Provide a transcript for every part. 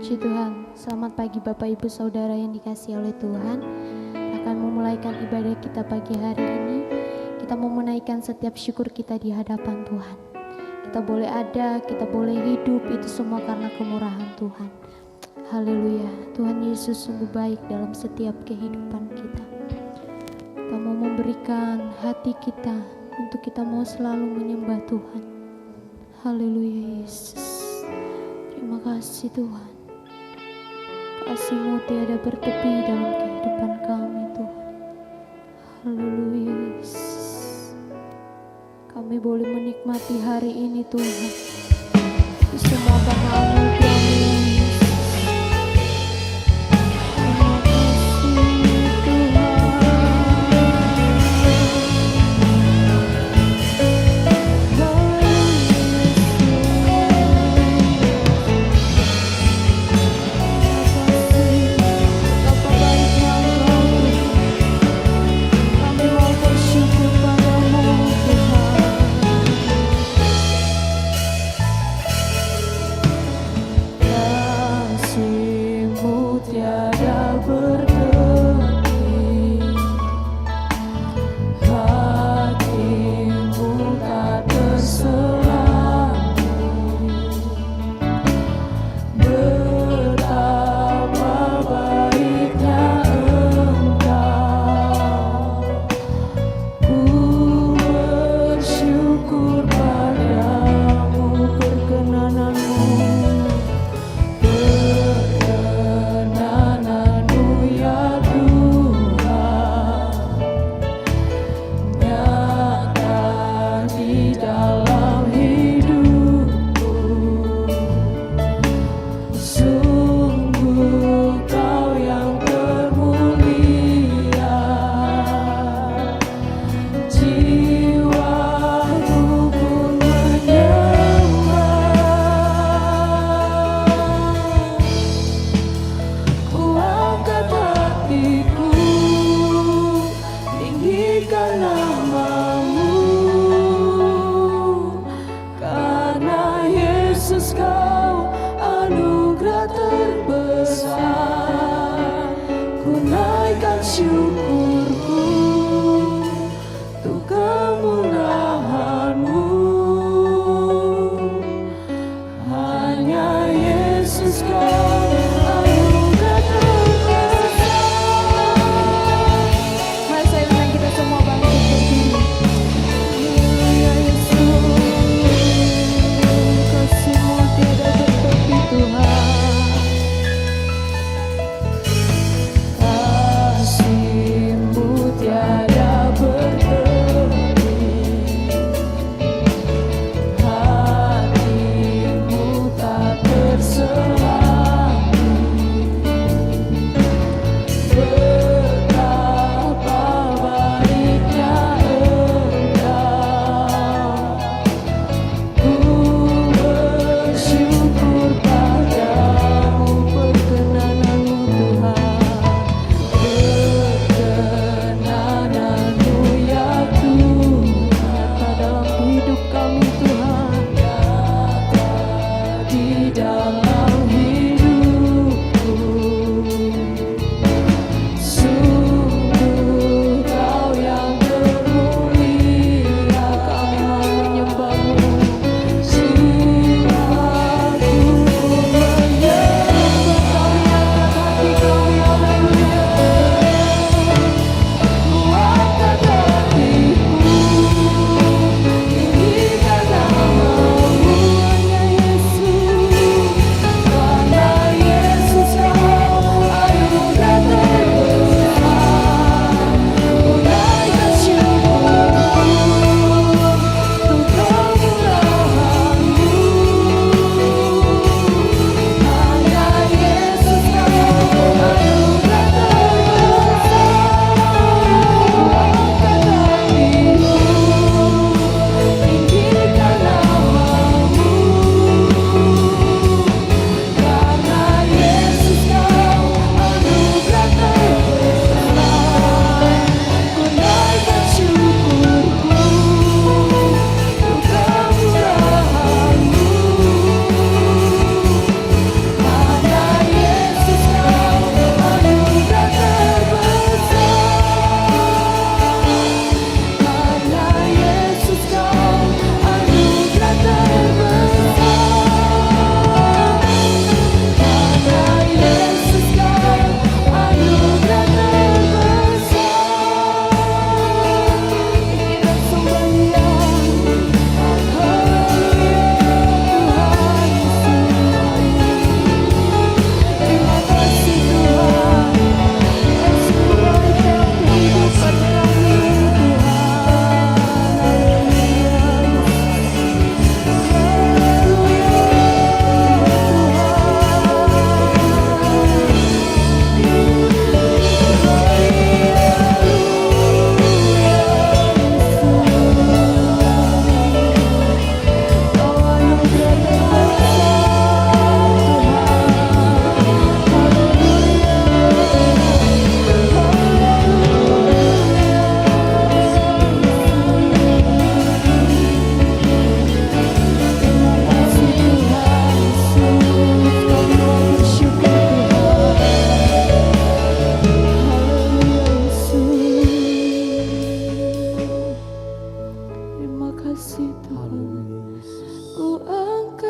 Puji Tuhan, selamat pagi Bapak Ibu Saudara yang dikasihi oleh Tuhan. Akan memulaikan ibadah kita pagi hari ini. Kita mau menaikkan setiap syukur kita di hadapan Tuhan. Kita boleh ada, kita boleh hidup, itu semua karena kemurahan Tuhan. Haleluya, Tuhan Yesus sungguh baik dalam setiap kehidupan kita. Kita mau memberikan hati kita untuk kita mau selalu menyembah Tuhan. Haleluya Yesus. Terima kasih Tuhan. Kasih-Mu tiada bertepi dalam kehidupan kami Tuhan. Haleluya Yesus. Kami boleh menikmati hari ini Tuhan. Semua karena anugerah-Mu Yesus. Terima kasih Tuhan.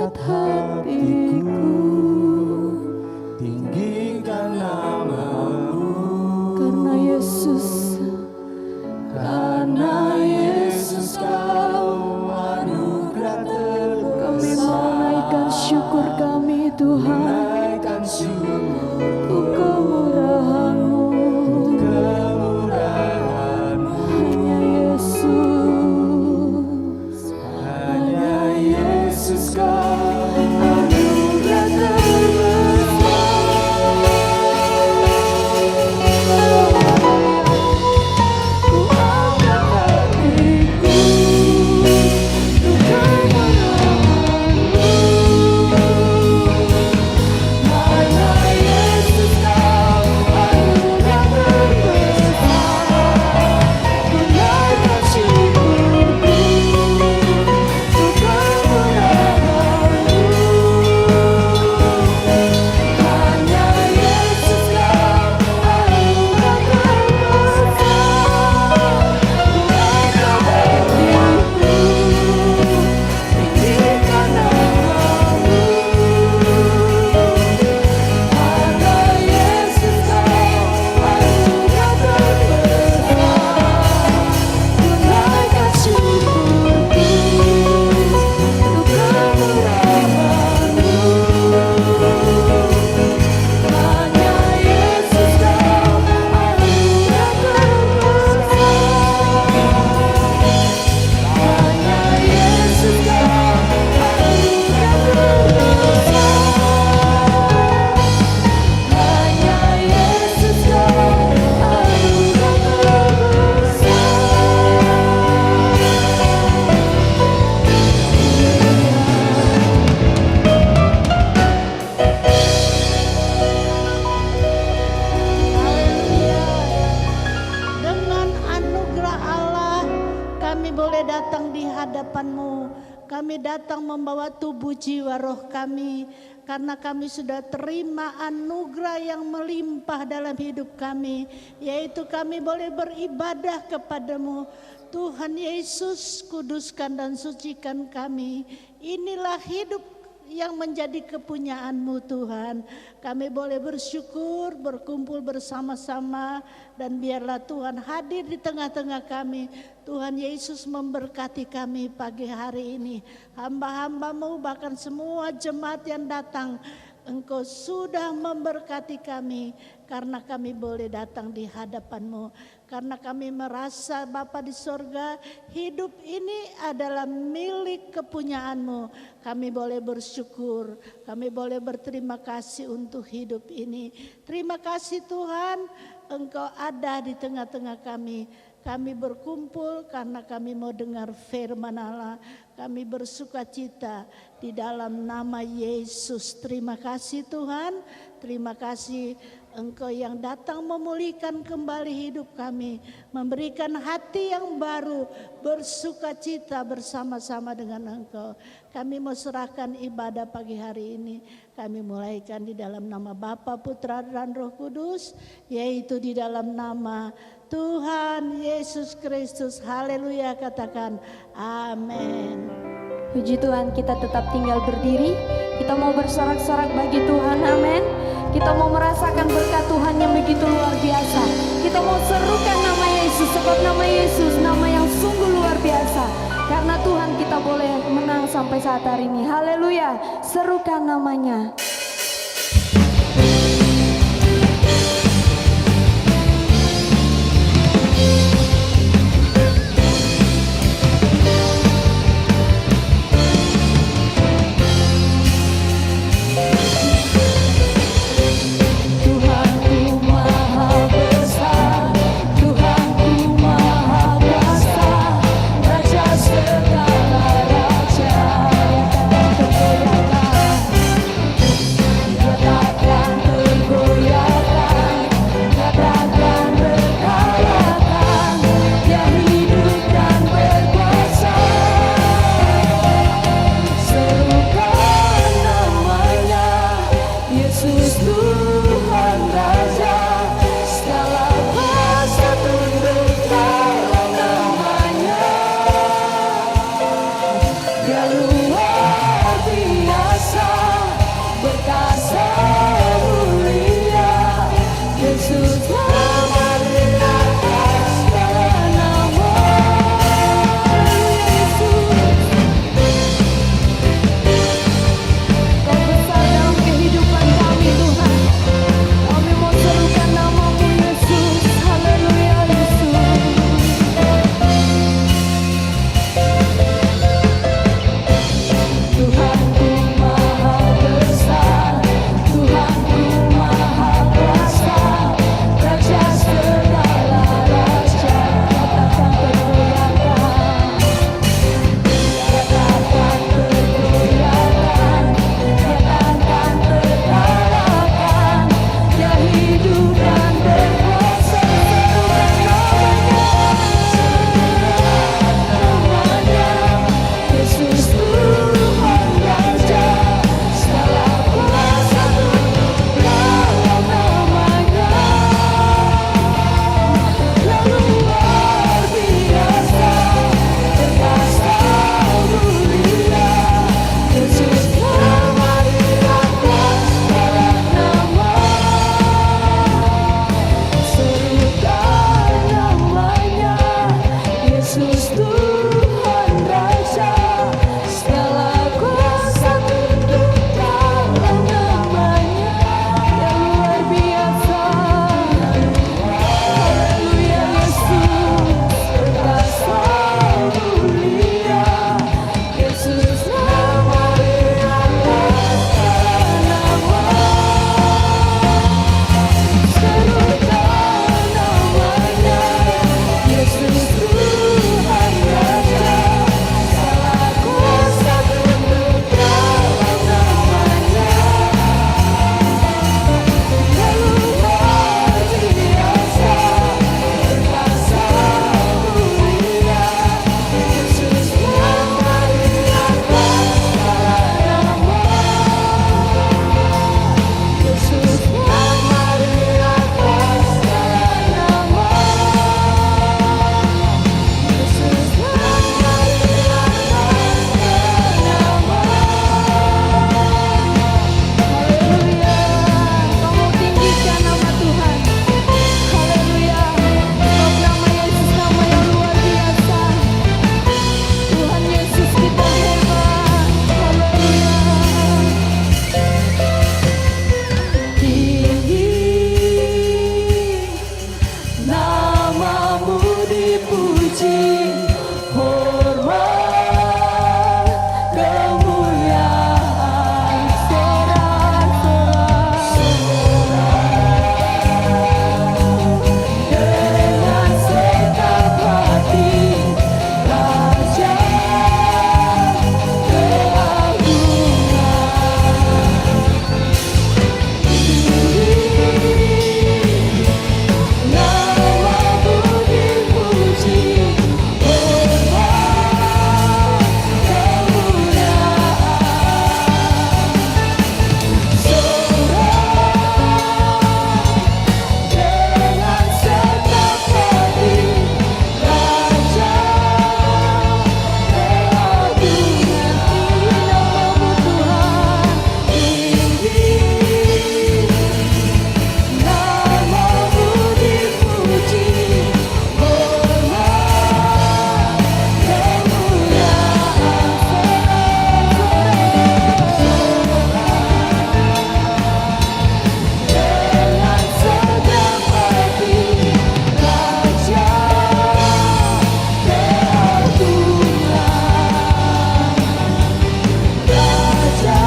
angkat hatiku, tinggikan namamu. Karena Yesus, karena Yesus kau anugerah terbesar. kami menaikkan syukur kami Tuhan, Menaikkan syukur untuk kemurahan-Mu. kemurahan-Mu. Hanya Yesus, Hanya Yesus kau anugerah Kami datang membawa tubuh jiwa roh kami, karena kami sudah terima anugerah yang melimpah dalam hidup kami, yaitu kami boleh beribadah kepadamu. Tuhan Yesus, kuduskan dan sucikan kami. Inilah hidup yang menjadi kepunyaan-Mu Tuhan. Kami boleh bersyukur, berkumpul bersama-sama, dan biarlah Tuhan hadir di tengah-tengah kami. Tuhan Yesus memberkati kami pagi hari ini. Hamba-hamba-Mu bahkan semua jemaat yang datang, Engkau sudah memberkati kami karena kami boleh datang di hadapan-Mu. Karena kami merasa Bapa di sorga, hidup ini adalah milik kepunyaan-Mu. Kami boleh bersyukur, kami boleh berterima kasih untuk hidup ini. Terima kasih Tuhan, Engkau ada di tengah-tengah kami. Kami berkumpul karena kami mau dengar firman Allah. Kami bersuka cita di dalam nama Yesus. Terima kasih Tuhan, terima kasih Engkau yang datang memulihkan kembali hidup kami, memberikan hati yang baru, bersuka cita bersama-sama dengan Engkau. Kami mau serahkan ibadah pagi hari ini. Kami mulaikan di dalam nama Bapa, Putra dan Roh Kudus, yaitu di dalam nama Tuhan Yesus Kristus. Haleluya, katakan amin. Puji Tuhan, kita tetap tinggal berdiri. Kita mau bersorak-sorak bagi Tuhan, amin. Kita mau merasakan berkat Tuhan yang begitu luar biasa. Kita mau serukan nama Yesus, sebab nama Yesus nama yang sungguh luar biasa. Karena Tuhan kita boleh menang sampai saat hari ini. Haleluya, serukan namanya. Segala raja yang akan tergoyahkan. luar biasa, berkasa mulia, Yesus Tuhan di atas segala nama. Kau besar dalam kehidupan kami Tuhan. Kami mau serukan namamu Yesus. Haleluya Yesus. Tuhanku maha besar, Tuhanku maha kuasa, Raja segala raja, katakan tergoyahkan, katakan tergoyahkan, katakan terkalahkan, Dia hidup dan berkuasa, namanya Yesus Tuhan Raja, segala kuasa tunduk dalam namanya. Yang luar biasa, berkasa mulia, Yesus nama di atas segala nama. Serukan namanya, Yesus Tuhan Raja, segala kuasa tunduk dalam namanya. Yang luar biasa. Haleluya Yesus. Berkasa mulia, Yesus nama di atas segala nama. Serukan namanya, Yesus Tuhan Raja, segala kuasa tunduk dalam namanya. Yang luar biasa, berkasa mulia, Yesus nama di atas segala nama. Yesus nama di atas segala nama. Yesus nama di atas segala nama. Haleluya. Kamu tinggikan nama Tuhan. Haleluya. Sebab nama Yesus nama yang luar biasa. Tuhan Yesus kita hebat. Haleluya. Tinggi namamu dipuji, hormat kemuliaan dengan segenap hati, Raja namamu dipuji, hormat kemuliaan, dengan segenap hati, Raja keagungan. Namamu Tuhan. Tinggi namamu dipuji, hormat kemuliaan, dengan segenap hati, Raja keagungan, Raja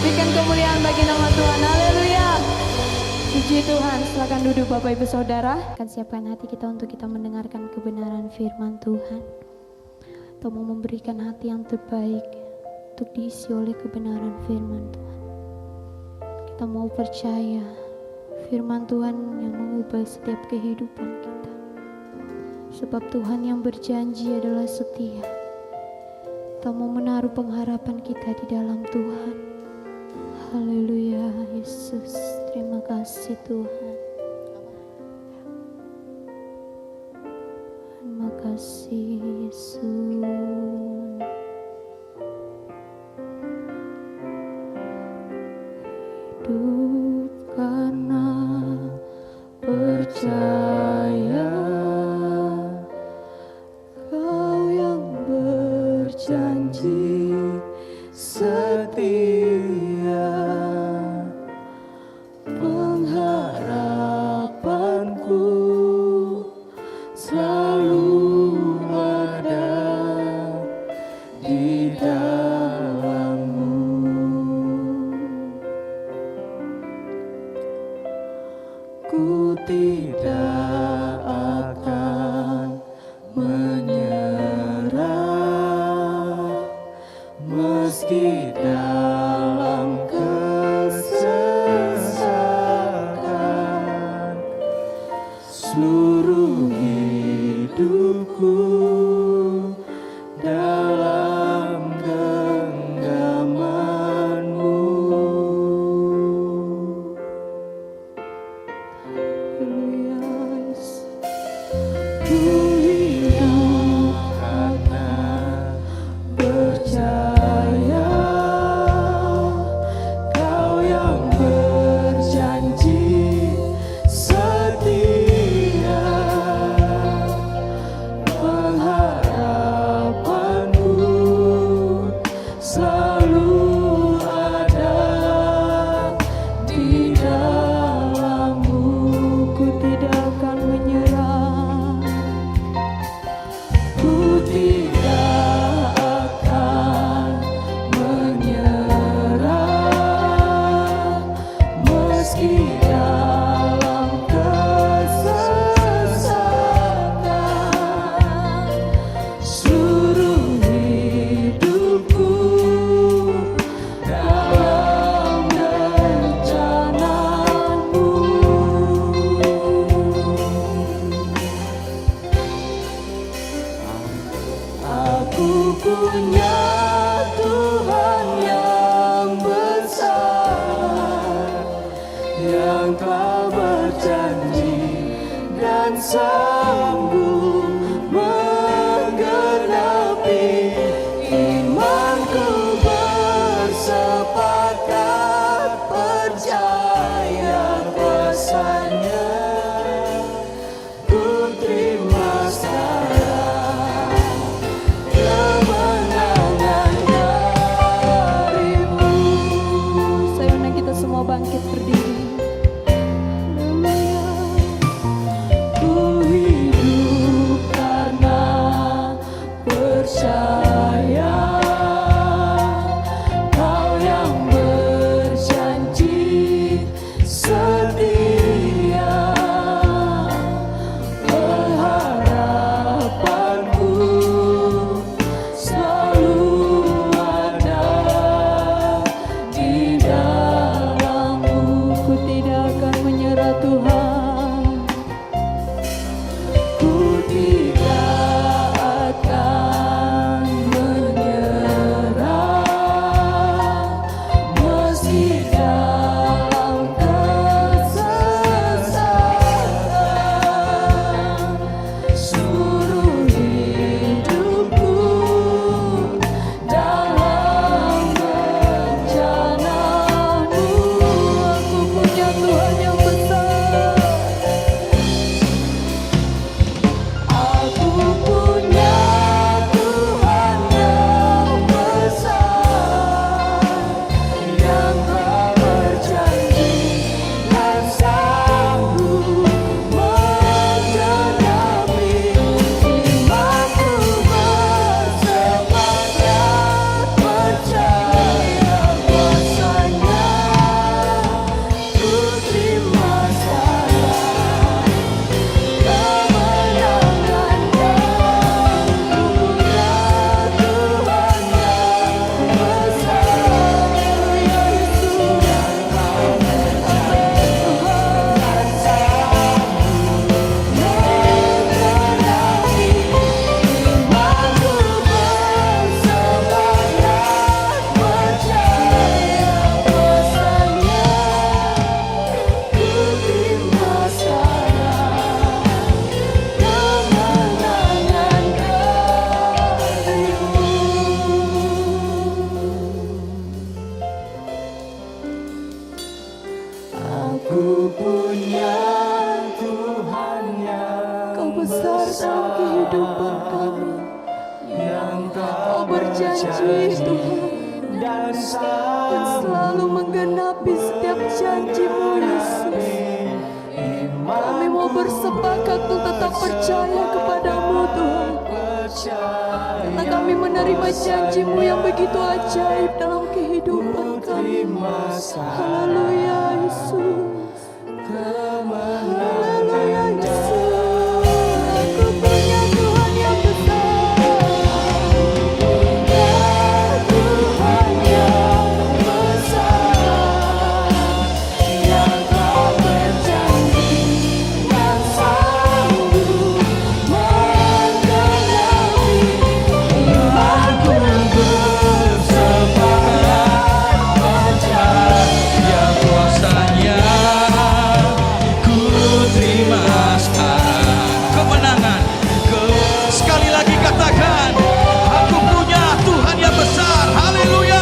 Berikan kemuliaan bagi nama Tuhan. Haleluya. Puji Tuhan. Silakan duduk Bapak Ibu Saudara. Akan siapkan hati kita untuk kita mendengarkan kebenaran firman Tuhan. Atau mau memberikan hati yang terbaik untuk diisi oleh kebenaran firman Tuhan. Kita mau percaya firman Tuhan yang mengubah setiap kehidupan kita. Sebab Tuhan yang berjanji adalah setia. Kita mau menaruh pengharapan kita di dalam Tuhan. Haleluya, Yesus. Terima kasih Tuhan. Terima kasih Yesus. Hidup karena percaya, Kau yang berjanji setia, pengharapanku selalu ada di dalam-Mu. Ku tidak akan menyerah meski dalam kesesakan. Seluruh hidupku dalam genggaman-Mu. Ku hidup karena percaya, dan selalu menggenapi setiap janji-Mu, Yesus. Kami mau bersepakat untuk tetap percaya kepadamu, Tuhan. Karena kami menerima janji-Mu yang begitu ajaib dalam kehidupan kami. Haleluya, Yesus. Haleluya, Yesus. Aku punya Tuhan yang besar. Tuhan yang besar, yang telah berjanji dan sanggup menggenapi imanku bersepakat percaya kuasa-Nya. Ku terima sekarang kemenangan. Sekali lagi katakan, aku punya Tuhan yang besar. Haleluya.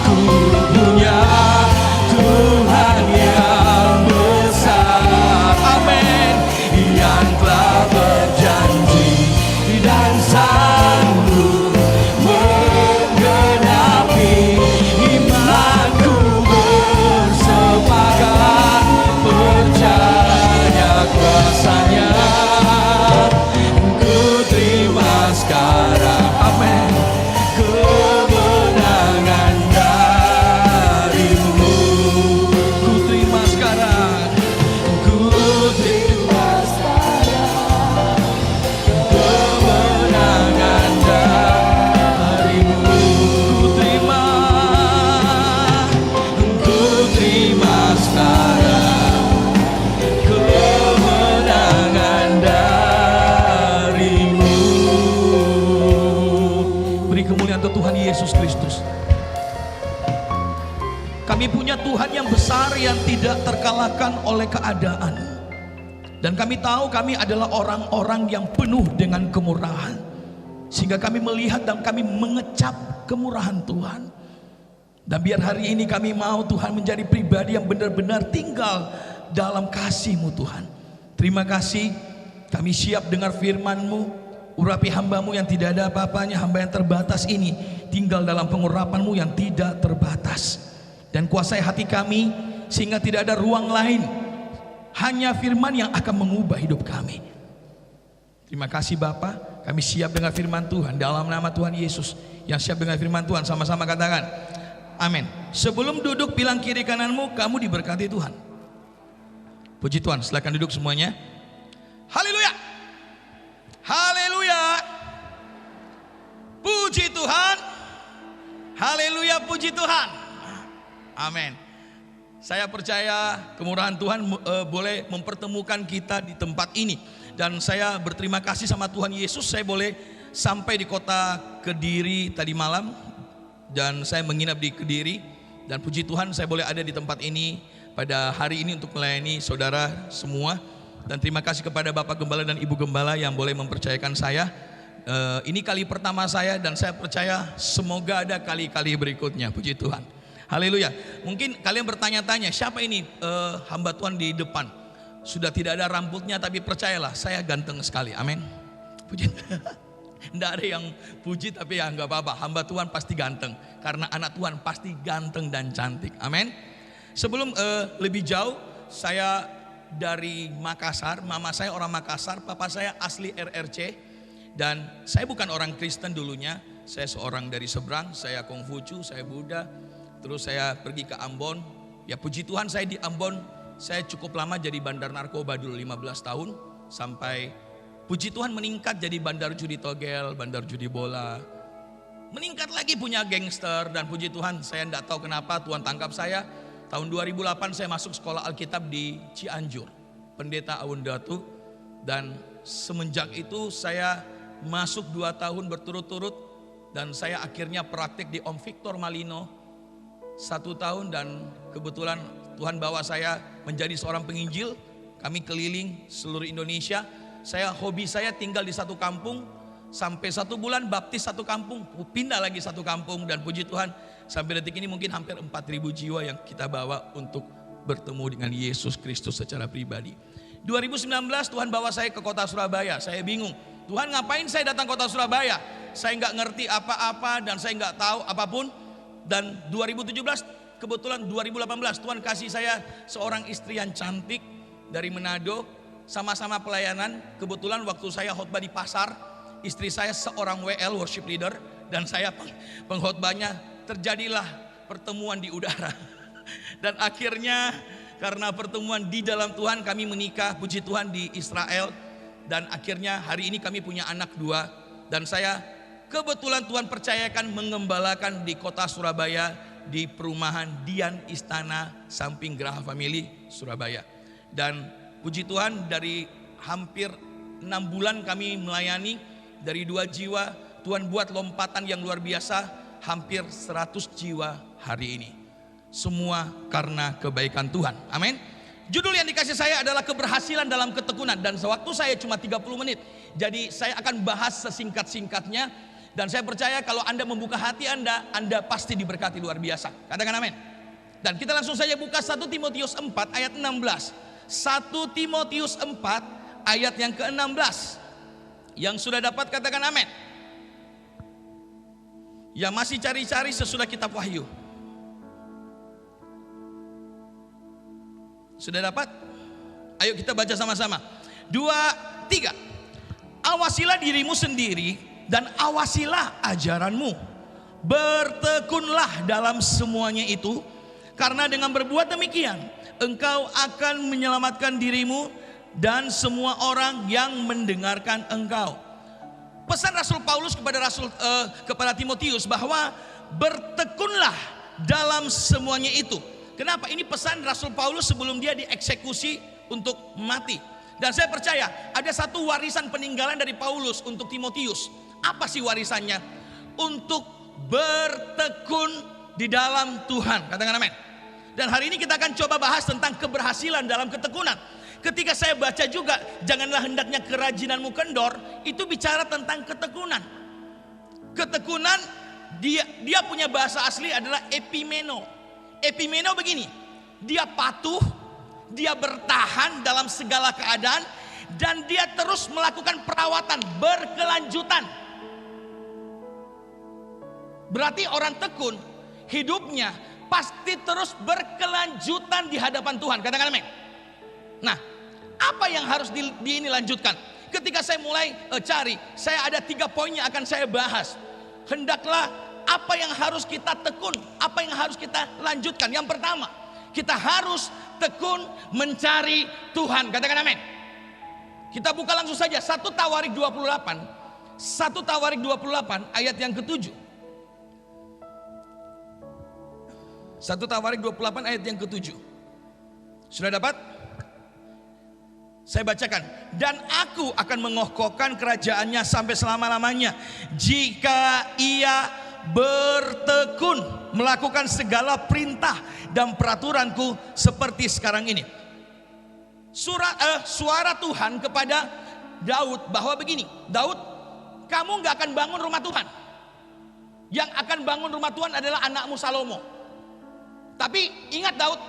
Aku punya Tuhan yang besar. Amin. Yang telah berjanji dan sanggup menggenapi imanku bersepakat percaya kuasa-Nya. Ku terima sekarang, amin, kemenangan dari-Mu. Ku terima sekarang, ku terima sekarang kemenangan dari-Mu. Ku terima sekarang kemenangan dari-Mu. Beri kemuliaan untuk Tuhan Yesus Kristus. Kami punya Tuhan yang besar yang tidak terkalahkan oleh keadaan. Dan kami tahu kami adalah orang-orang yang penuh dengan kemurahan. Sehingga kami melihat dan kami mengecap kemurahan Tuhan. Dan biar hari ini kami mau Tuhan menjadi pribadi yang benar-benar tinggal dalam kasih-Mu Tuhan. Terima kasih, kami siap dengar firman-Mu. Urapi hamba-Mu yang tidak ada apa-apanya, hamba yang terbatas ini tinggal dalam pengurapan-Mu yang tidak terbatas. Dan kuasai hati kami sehingga tidak ada ruang lain, hanya firman yang akan mengubah hidup kami. Terima kasih Bapa, kami siap dengar firman Tuhan dalam nama Tuhan Yesus. Yang siap dengar firman Tuhan sama-sama katakan amin. Sebelum duduk bilang kiri kananmu, kamu diberkati Tuhan. Puji Tuhan, silakan duduk semuanya. Haleluya. Haleluya. Puji Tuhan. Haleluya, puji Tuhan. Amin. Saya percaya kemurahan Tuhan boleh mempertemukan kita di tempat ini. Dan saya berterima kasih sama Tuhan Yesus, saya boleh sampai di kota Kediri tadi malam. Dan saya menginap di Kediri. Dan puji Tuhan saya boleh ada di tempat ini pada hari ini untuk melayani saudara semua. Dan terima kasih kepada Bapak Gembala dan Ibu Gembala yang boleh mempercayakan saya. Ini kali pertama saya dan saya percaya semoga ada kali-kali berikutnya. Puji Tuhan. Haleluya. Mungkin kalian bertanya-tanya, siapa ini hamba Tuhan di depan? Sudah tidak ada rambutnya tapi percayalah saya ganteng sekali. Amin. Puji Tuhan. Tidak ada yang puji tapi ya nggak apa-apa. Hamba Tuhan pasti ganteng karena anak Tuhan pasti ganteng dan cantik. Amin. Sebelum lebih jauh, saya dari Makassar. Mama saya orang Makassar, papa saya asli RRC. Dan saya bukan orang Kristen dulunya. Saya seorang dari seberang. Saya Konghucu, saya Buddha. Terus saya pergi ke Ambon. Ya puji Tuhan saya di Ambon. Saya cukup lama jadi bandar narkoba dulu 15 tahun. Sampai puji Tuhan meningkat jadi bandar judi togel, bandar judi bola. Meningkat lagi punya gangster. Dan puji Tuhan saya tidak tahu kenapa Tuhan tangkap saya. Tahun 2008 saya masuk sekolah Alkitab di Cianjur. Pendeta Awundatu. Dan semenjak itu saya masuk 2 tahun berturut-turut. Dan saya akhirnya praktik di Om Victor Malino 1 tahun. Dan kebetulan Tuhan bawa saya menjadi seorang penginjil. Kami keliling seluruh Indonesia. Hobi saya tinggal di satu kampung. Sampai 1 bulan baptis satu kampung. Pindah lagi satu kampung. Dan puji Tuhan sampai detik ini mungkin hampir 4.000 jiwa yang kita bawa untuk bertemu dengan Yesus Kristus secara pribadi. 2019 Tuhan bawa saya ke kota Surabaya. Saya bingung. Tuhan ngapain saya datang kota Surabaya? Saya nggak ngerti apa-apa dan saya nggak tahu apapun. Dan 2017 kebetulan 2018 Tuhan kasih saya seorang istri yang cantik dari Manado. Sama-sama pelayanan. Kebetulan waktu saya khotbah di pasar, istri saya seorang WL, worship leader, dan saya pengkhotbahnya. Terjadilah pertemuan di udara. Dan akhirnya karena pertemuan di dalam Tuhan kami menikah, puji Tuhan, di Israel. Dan akhirnya hari ini kami punya anak 2. Dan saya kebetulan Tuhan percayakan mengembalakan di kota Surabaya, di perumahan Dian Istana samping Geraha Family Surabaya. Dan puji Tuhan, dari hampir 6 bulan kami melayani, dari 2 jiwa Tuhan buat lompatan yang luar biasa, hampir 100 jiwa hari ini. Semua karena kebaikan Tuhan. Amin. Judul yang dikasih saya adalah keberhasilan dalam ketekunan. Dan sewaktu saya cuma 30 menit, jadi saya akan bahas sesingkat-singkatnya. Dan saya percaya kalau Anda membuka hati Anda pasti diberkati luar biasa. Katakan amin. Dan kita langsung saja buka 1 Timotius 4 ayat 16. 1 Timotius 4 ayat yang ke-16. Yang sudah dapat katakan amin. Yang masih cari-cari sesudah kitab Wahyu. Sudah dapat? Ayo kita baca sama-sama. 2, 3. Awasilah dirimu sendiri dan awasilah ajaranmu. Bertekunlah dalam semuanya itu, karena dengan berbuat demikian engkau akan menyelamatkan dirimu dan semua orang yang mendengarkan engkau. Pesan Rasul Paulus kepada Timotius bahwa bertekunlah dalam semuanya itu. Kenapa? Ini pesan Rasul Paulus sebelum dia dieksekusi untuk mati. Dan saya percaya ada satu warisan peninggalan dari Paulus untuk Timotius. Apa sih warisannya? Untuk bertekun di dalam Tuhan. Katakan amin. Dan hari ini kita akan coba bahas tentang keberhasilan dalam ketekunan. Ketika saya baca juga, janganlah hendaknya kerajinanmu kendor, itu bicara tentang ketekunan. Ketekunan dia punya bahasa asli adalah epimeno. Epimeno begini, dia patuh, dia bertahan dalam segala keadaan, dan dia terus melakukan perawatan berkelanjutan. Berarti orang tekun hidupnya pasti terus berkelanjutan di hadapan Tuhan. Katakan amin. Nah, apa yang harus ini lanjutkan? Ketika saya mulai cari, saya ada 3 poin yang akan saya bahas. Hendaklah apa yang harus kita tekun, apa yang harus kita lanjutkan. Yang pertama, kita harus tekun mencari Tuhan. Katakan amin. Kita buka langsung saja 1 Tawarik 28. 1 Tawarik 28 ayat yang ke-7. 1 Tawarik 28 ayat yang ke-7. Sudah dapat? Saya bacakan. Dan aku akan mengokohkan kerajaannya sampai selama-lamanya, jika ia bertekun melakukan segala perintah dan peraturanku seperti sekarang ini. Suara Tuhan kepada Daud bahwa begini, Daud, kamu gak akan bangun rumah Tuhan. Yang akan bangun rumah Tuhan adalah anakmu Salomo. Tapi ingat Daud,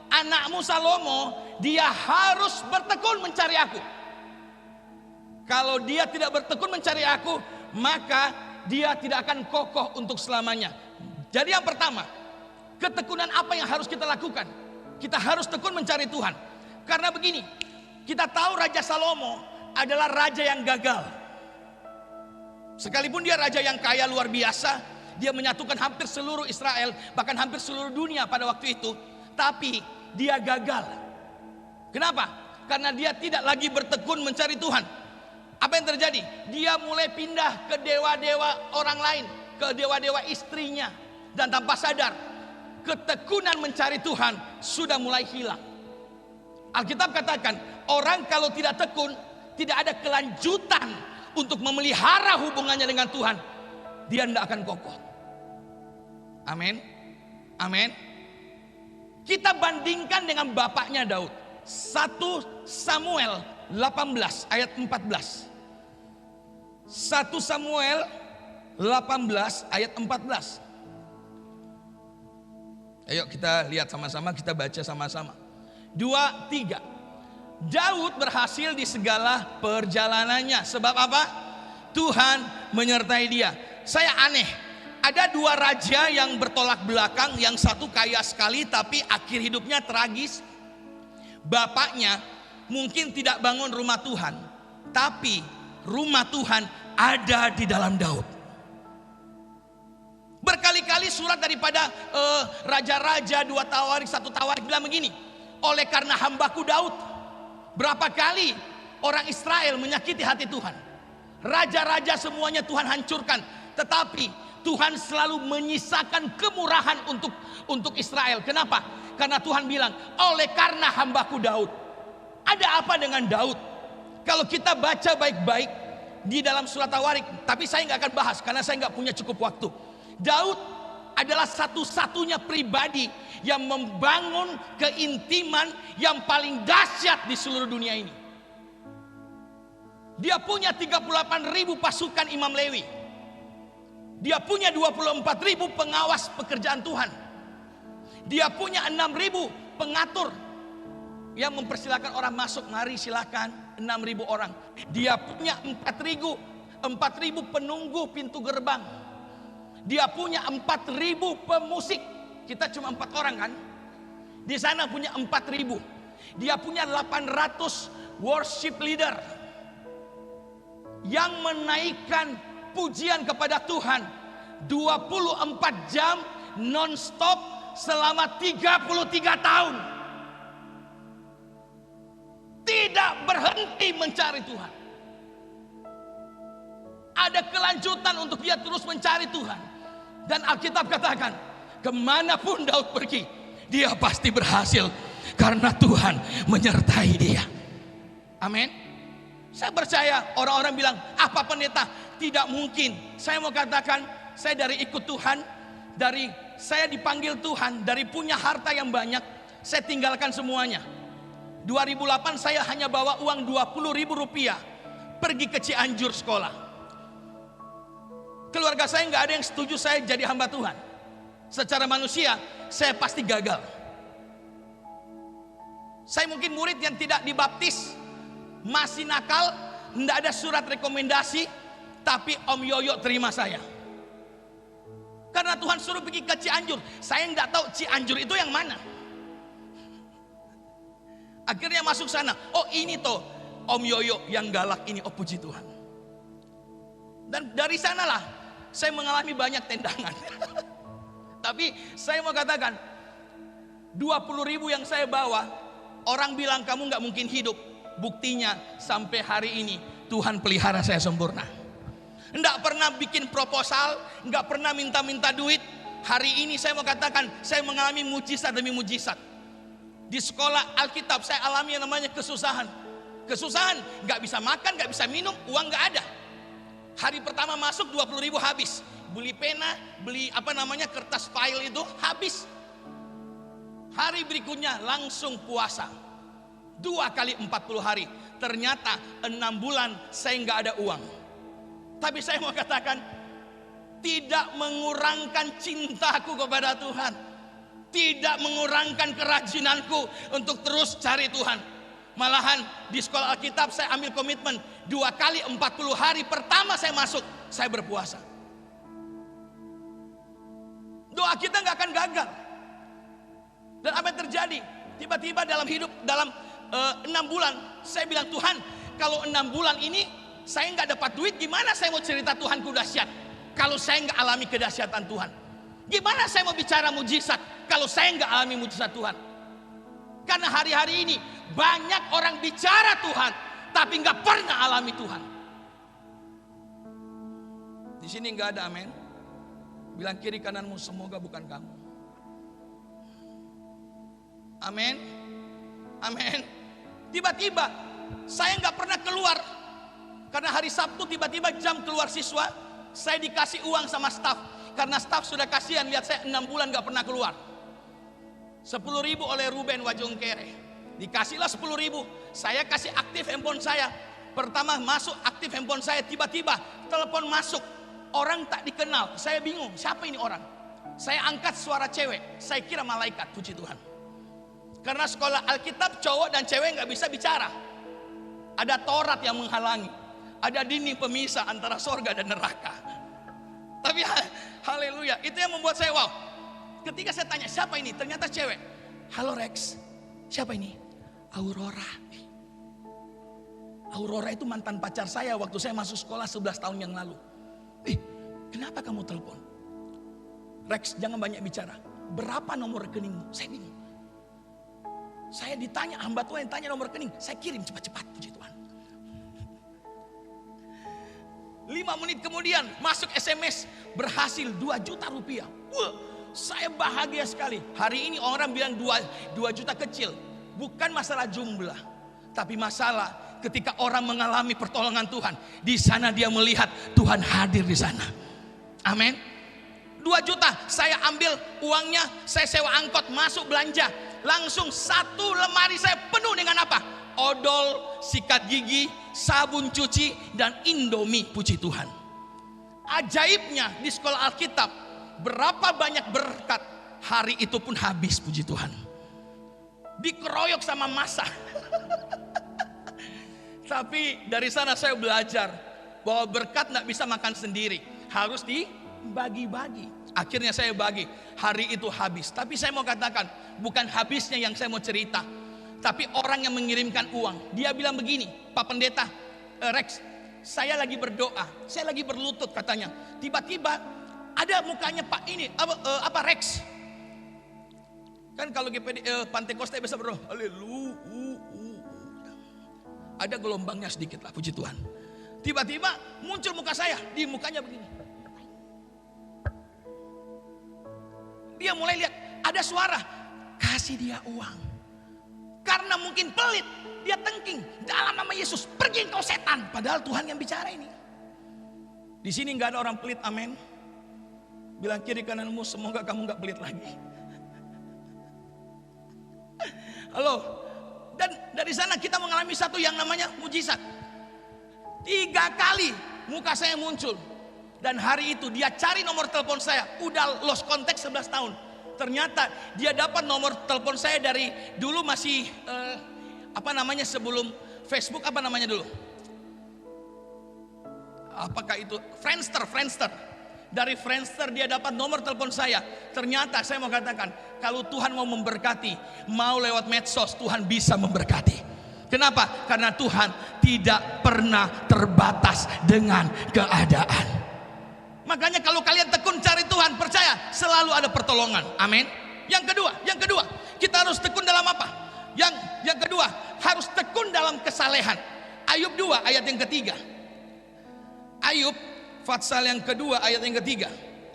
anakmu Salomo, dia harus bertekun mencari aku. Kalau dia tidak bertekun mencari aku, maka dia tidak akan kokoh untuk selamanya. Jadi yang pertama, ketekunan apa yang harus kita lakukan? Kita harus tekun mencari Tuhan. Karena begini, kita tahu Raja Salomo adalah raja yang gagal. Sekalipun dia raja yang kaya luar biasa, dia menyatukan hampir seluruh Israel, bahkan hampir seluruh dunia pada waktu itu, tapi dia gagal. Kenapa? Karena dia tidak lagi bertekun mencari Tuhan. Apa yang terjadi? Dia mulai pindah ke dewa-dewa orang lain, ke dewa-dewa istrinya, dan tanpa sadar ketekunan mencari Tuhan sudah mulai hilang. Alkitab katakan, orang kalau tidak tekun, tidak ada kelanjutan untuk memelihara hubungannya dengan Tuhan, dia tidak akan kokoh. Amin. Amin. Kita bandingkan dengan bapaknya Daud. 1 Samuel 18 ayat 14. 1 Samuel 18 ayat 14. Ayo kita lihat sama-sama, kita baca sama-sama. 2, 3. Daud berhasil di segala perjalanannya. Sebab apa? Tuhan menyertai dia. Saya aneh, Ada dua raja yang bertolak belakang. Yang satu kaya sekali tapi akhir hidupnya tragis. Bapaknya mungkin tidak bangun rumah Tuhan, tapi rumah Tuhan ada di dalam Daud. Berkali-kali surat daripada raja-raja, 2 Tawarik, 1 Tawarik bilang begini, oleh karena hambaku Daud. Berapa kali orang Israel menyakiti hati Tuhan. Raja-raja semuanya Tuhan hancurkan, tetapi Tuhan selalu menyisakan kemurahan untuk Israel. Kenapa? Karena Tuhan bilang, oleh karena hambaku Daud. Ada apa dengan Daud? Kalau kita baca baik-baik di dalam surat Tawarik, tapi saya nggak akan bahas karena saya nggak punya cukup waktu. Daud adalah satu-satunya pribadi yang membangun keintiman yang paling dahsyat di seluruh dunia ini. Dia punya 38.000 pasukan imam Lewi. Dia punya 24.000 pengawas pekerjaan Tuhan. Dia punya 6.000 pengatur yang mempersilakan orang masuk, mari silakan, 6.000 orang. Dia punya 4.000 penunggu pintu gerbang. Dia punya 4.000 pemusik. Kita cuma 4 orang kan. Di sana punya 4.000. Dia punya 800 worship leader yang menaikkan pujian kepada Tuhan 24 jam non-stop selama 33 tahun. Tidak berhenti mencari Tuhan. Ada kelanjutan untuk dia terus mencari Tuhan. Dan Alkitab katakan, kemanapun Daud pergi, dia pasti berhasil karena Tuhan menyertai dia. Amin. Saya percaya orang-orang bilang, apa pendeta? Tidak mungkin. Saya mau katakan, saya dari ikut Tuhan, dari saya dipanggil Tuhan, dari punya harta yang banyak, saya tinggalkan semuanya. 2008 saya hanya bawa uang 20.000 rupiah, pergi ke Cianjur sekolah. Keluarga saya nggak ada yang setuju saya jadi hamba Tuhan. Secara manusia, saya pasti gagal. Saya mungkin murid yang tidak dibaptis, masih nakal, tidak ada surat rekomendasi, tapi Om Yoyo terima saya. Karena Tuhan suruh pergi ke Cianjur, saya nggak tahu Cianjur itu yang mana. Akhirnya masuk sana, oh ini toh Om Yoyo yang galak ini, oh puji Tuhan. Dan dari sanalah saya mengalami banyak tendangan. Tapi saya mau katakan, 20.000 yang saya bawa, orang bilang kamu nggak mungkin hidup. Buktinya sampai hari ini Tuhan pelihara saya sempurna. Nggak pernah bikin proposal, nggak pernah minta-minta duit. Hari ini saya mau katakan, saya mengalami mujizat demi mujizat. Di sekolah Alkitab saya alami yang namanya kesusahan. Kesusahan, nggak bisa makan, nggak bisa minum, uang nggak ada. Hari pertama masuk 20.000 habis. Beli pena, beli kertas file itu habis. Hari berikutnya langsung puasa. 2 kali 40 hari. Ternyata 6 bulan saya nggak ada uang. Tapi saya mau katakan, tidak mengurangkan cintaku kepada Tuhan, tidak mengurangkan kerajinanku untuk terus cari Tuhan. Malahan di sekolah Alkitab saya ambil komitmen 2 kali 40 hari pertama saya masuk, saya berpuasa. Doa kita nggak akan gagal. Dan apa yang terjadi? Tiba-tiba dalam hidup, dalam 6 bulan, saya bilang, Tuhan, kalau 6 bulan ini saya nggak dapat duit, gimana saya mau cerita Tuhanku dahsyat? Kalau saya nggak alami kedahsyatan Tuhan, gimana saya mau bicara mujizat kalau saya nggak alami mujizat Tuhan? Karena hari-hari ini banyak orang bicara Tuhan, tapi nggak pernah alami Tuhan. Di sini nggak ada amin. Bilang kiri kananmu, semoga bukan kamu. Amin. Amin. Tiba-tiba saya nggak pernah keluar. Karena hari Sabtu tiba-tiba jam keluar siswa, saya dikasih uang sama staf. Karena staf sudah kasihan lihat saya 6 bulan nggak pernah keluar. 10.000 oleh Ruben Wajongkere. Dikasihlah 10.000. Saya kasih aktif handphone saya. Pertama masuk aktif handphone saya, tiba-tiba telepon masuk. Orang tak dikenal. Saya bingung, siapa ini orang? Saya angkat suara cewek. Saya kira malaikat, puji Tuhan. Karena sekolah Alkitab cowok dan cewek nggak bisa bicara. Ada Taurat yang menghalangi. Ada dinding pemisah antara sorga dan neraka. Tapi Haleluya. Itu yang membuat saya wow. Ketika saya tanya siapa ini, ternyata cewek. Halo Rex, siapa ini? Aurora. Aurora itu mantan pacar saya waktu saya masuk sekolah 11 tahun yang lalu. Kenapa kamu telepon? Rex, jangan banyak bicara. Berapa nomor rekeningmu? Saya bingung. Saya ditanya, hamba Tuhan yang tanya nomor rekening. Saya kirim cepat-cepat, puji Tuhan. 5 menit kemudian masuk SMS, berhasil 2 juta rupiah. Wah, saya bahagia sekali. Hari ini orang bilang 2 juta kecil. Bukan masalah jumlah, tapi masalah ketika orang mengalami pertolongan Tuhan. Di sana dia melihat Tuhan hadir di sana. Amin. 2 juta, saya ambil uangnya, saya sewa angkot, masuk belanja. Langsung 1 lemari saya penuh dengan apa? Odol, sikat gigi, sabun cuci, dan Indomie, puji Tuhan. Ajaibnya di sekolah Alkitab, berapa banyak berkat, hari itu pun habis, puji Tuhan. Dikeroyok sama massa. Tapi dari sana saya belajar bahwa berkat gak bisa makan sendiri, harus dibagi-bagi. Akhirnya saya bagi, hari itu habis. Tapi saya mau katakan, bukan habisnya yang saya mau cerita, tapi orang yang mengirimkan uang. Dia bilang begini, Pak Pendeta, Rex, saya lagi berdoa, saya lagi berlutut katanya. Tiba-tiba ada mukanya Pak ini, apa Rex? Kan kalau GPD Pantekoste biasa berdoa, haleluya. Ada gelombangnya sedikit lah, puji Tuhan. Tiba-tiba muncul muka saya, di mukanya begini. Dia mulai lihat ada suara, kasih dia uang. Karena mungkin pelit, dia tengking, dalam nama Yesus pergi engkau setan. Padahal Tuhan yang bicara ini. Di sini nggak ada orang pelit, amin. Bilang kiri kananmu, semoga kamu nggak pelit lagi. Halo. Dan dari sana kita mengalami satu yang namanya mujizat. 3 kali muka saya muncul. Dan hari itu dia cari nomor telepon saya. Udah lost contact 11 tahun. Ternyata dia dapat nomor telepon saya dari dulu masih sebelum Facebook, apa namanya dulu? Apakah itu Friendster. Dari Friendster dia dapat nomor telepon saya. Ternyata saya mau katakan, kalau Tuhan mau memberkati, mau lewat medsos, Tuhan bisa memberkati. Kenapa? Karena Tuhan tidak pernah terbatas dengan keadaan. Makanya kalau kalian tekun cari Tuhan, percaya selalu ada pertolongan. Amin. Yang kedua, kita harus tekun dalam apa? Yang kedua, harus tekun dalam kesalehan. Ayub 2 ayat yang ketiga. Ayub Fatsal yang kedua ayat yang ketiga.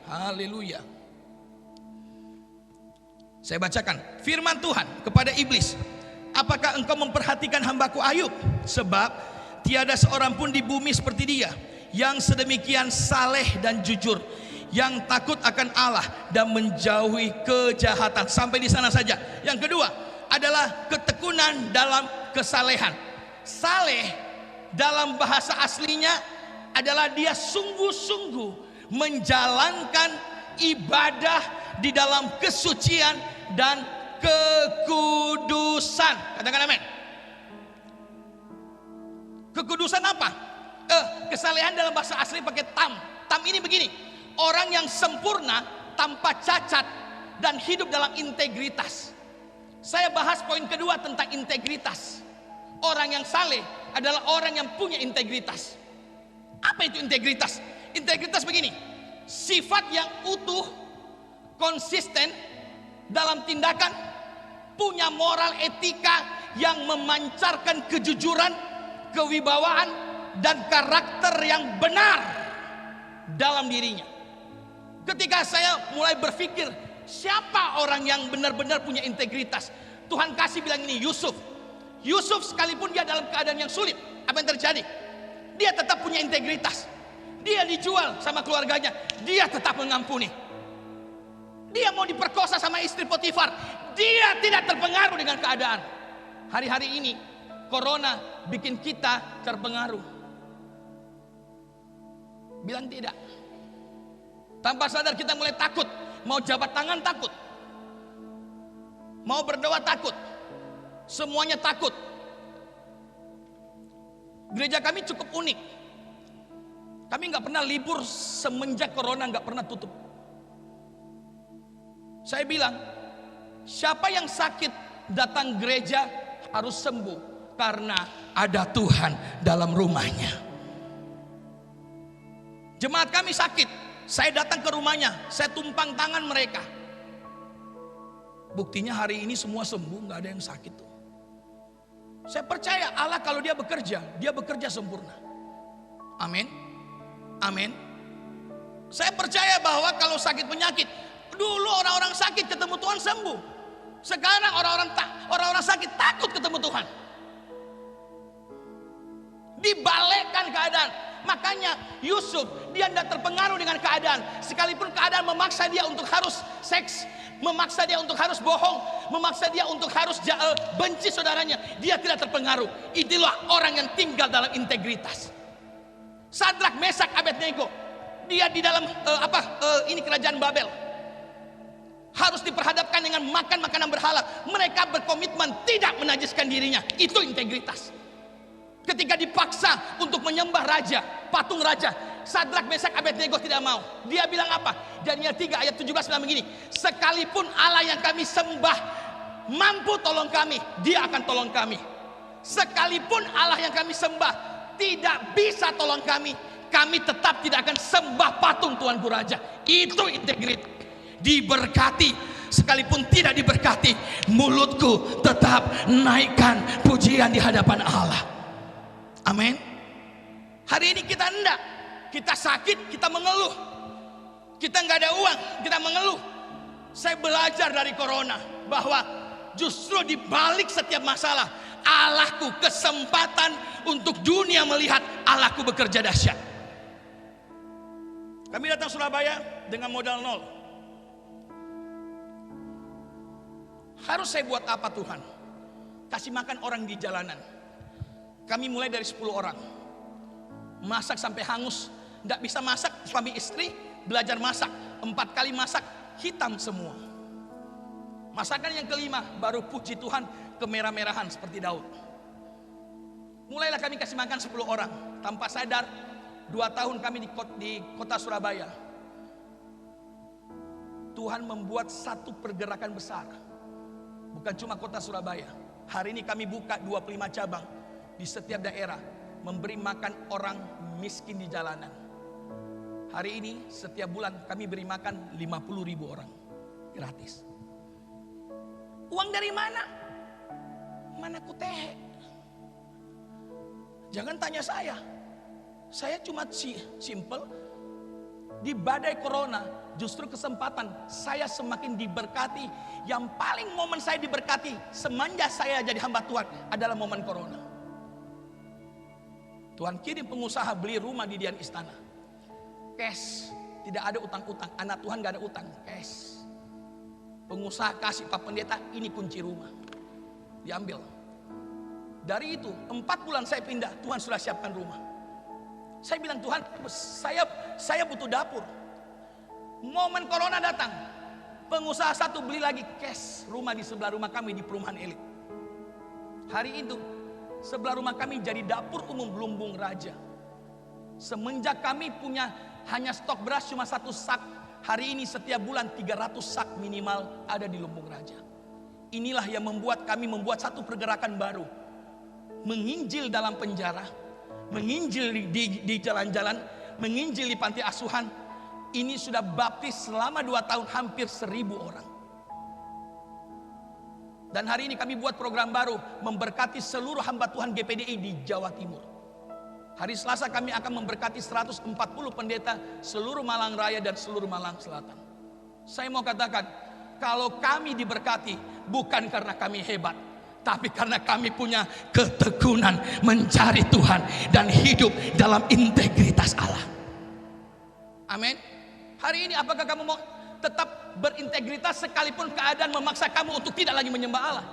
Haleluya. Saya bacakan firman Tuhan kepada iblis. Apakah engkau memperhatikan hambaku Ayub? Sebab tiada seorang pun di bumi seperti dia, yang sedemikian saleh dan jujur, yang takut akan Allah dan menjauhi kejahatan. Sampai di sana saja. Yang kedua adalah ketekunan dalam kesalehan. Saleh dalam bahasa aslinya adalah dia sungguh-sungguh menjalankan ibadah di dalam kesucian dan kekudusan. Katakan amin. Kekudusan apa? Kesalehan dalam bahasa asli pakai tam. Tam ini begini, orang yang sempurna tanpa cacat dan hidup dalam integritas. Saya bahas poin kedua tentang integritas. Orang yang saleh adalah orang yang punya integritas. Apa itu integritas? Integritas begini, sifat yang utuh, konsisten dalam tindakan, punya moral etika yang memancarkan kejujuran, kewibawaan, dan karakter yang benar dalam dirinya. Ketika saya mulai berpikir, siapa orang yang benar-benar punya integritas? Tuhan kasih bilang ini, Yusuf. Yusuf sekalipun dia dalam keadaan yang sulit, apa yang terjadi? Dia tetap punya integritas. Dia dijual sama keluarganya, dia tetap mengampuni. Dia mau diperkosa sama istri Potifar, dia tidak terpengaruh dengan keadaan. Hari-hari ini corona bikin kita terpengaruh. Bilang tidak. Tanpa sadar kita mulai takut. Mau jabat tangan takut, mau berdoa takut, semuanya takut. Gereja kami cukup unik. Kami nggak pernah libur semenjak corona, nggak pernah tutup. Saya bilang, siapa yang sakit datang gereja harus sembuh, karena ada Tuhan dalam rumahnya. Jemaat kami sakit, saya datang ke rumahnya, saya tumpang tangan mereka. Buktinya hari ini semua sembuh, nggak ada yang sakit tuh. Saya percaya Allah kalau dia bekerja sempurna. Amin, amin. Saya percaya bahwa kalau sakit penyakit, dulu orang-orang sakit ketemu Tuhan sembuh. Sekarang orang-orang sakit takut ketemu Tuhan. Dibalikkan keadaan. Makanya Yusuf, dia tidak terpengaruh dengan keadaan. Sekalipun keadaan memaksa dia untuk harus seks, memaksa dia untuk harus bohong, memaksa dia untuk harus benci saudaranya, dia tidak terpengaruh. Itulah orang yang tinggal dalam integritas. Sadrak, Mesak, Abednego, dia di dalam ini kerajaan Babel, harus diperhadapkan dengan makan makanan berhala. Mereka berkomitmen tidak menajiskan dirinya. Itu integritas. Ketika dipaksa untuk menyembah raja, patung raja, Sadrak, Mesak, Abednego tidak mau. Dia bilang apa? Daniel 3 ayat 17 bilang begini, sekalipun Allah yang kami sembah mampu tolong kami, dia akan tolong kami. Sekalipun Allah yang kami sembah tidak bisa tolong kami, kami tetap tidak akan sembah patung Tuanku Raja. Itu integritas. Diberkati, sekalipun tidak diberkati, mulutku tetap naikkan pujian di hadapan Allah. Amin. Hari ini kita enggak, kita sakit, kita mengeluh, kita nggak ada uang, kita mengeluh. Saya belajar dari corona bahwa justru di balik setiap masalah, Allahku kesempatan untuk dunia melihat Allahku bekerja dahsyat. Kami datang Surabaya dengan modal nol. Harus saya buat apa Tuhan? Kasih makan orang di jalanan. Kami mulai dari 10 orang. Masak sampai hangus. Tidak bisa masak, suami istri belajar masak. 4 kali masak, hitam semua. Masakan yang kelima, baru puji Tuhan kemerah-merahan seperti Daud. Mulailah kami kasih makan 10 orang. Tanpa sadar, 2 tahun kami di kota Surabaya. Tuhan membuat satu pergerakan besar. Bukan cuma kota Surabaya. Hari ini kami buka 25 cabang di setiap daerah, memberi makan orang miskin di jalanan. Hari ini setiap bulan kami beri makan 50.000 orang gratis. Uang dari mana? Mana kutehe? Jangan tanya saya. Saya cuma simple. Di badai corona justru kesempatan saya semakin diberkati. Yang paling momen saya diberkati semenjak saya jadi hamba Tuhan adalah momen corona. Tuhan kirim pengusaha beli rumah di Dian Istana. Cash, tidak ada utang-utang. Anak Tuhan gak ada utang, cash. Pengusaha kasih Pak Pendeta, ini kunci rumah. Diambil. Dari itu 4 bulan saya pindah, Tuhan sudah siapkan rumah. Saya bilang, Tuhan, saya butuh dapur. Momen corona datang, pengusaha satu beli lagi cash rumah di sebelah rumah kami di perumahan elit. Hari itu sebelah rumah kami jadi dapur umum Lumbung Raja. Semenjak kami punya hanya stok beras cuma 1 sak, hari ini setiap bulan 300 sak minimal ada di Lumbung Raja. Inilah yang membuat kami membuat satu pergerakan baru. Menginjil dalam penjara, menginjil di jalan-jalan, menginjil di panti asuhan. Ini sudah baptis selama 2 tahun hampir 1.000 orang. Dan hari ini kami buat program baru, memberkati seluruh hamba Tuhan GPDI di Jawa Timur. Hari Selasa kami akan memberkati 140 pendeta seluruh Malang Raya dan seluruh Malang Selatan. Saya mau katakan, kalau kami diberkati bukan karena kami hebat, tapi karena kami punya ketekunan mencari Tuhan dan hidup dalam integritas Allah. Amin. Hari ini apakah kamu mau tetap berintegritas sekalipun keadaan memaksa kamu untuk tidak lagi menyembah Allah?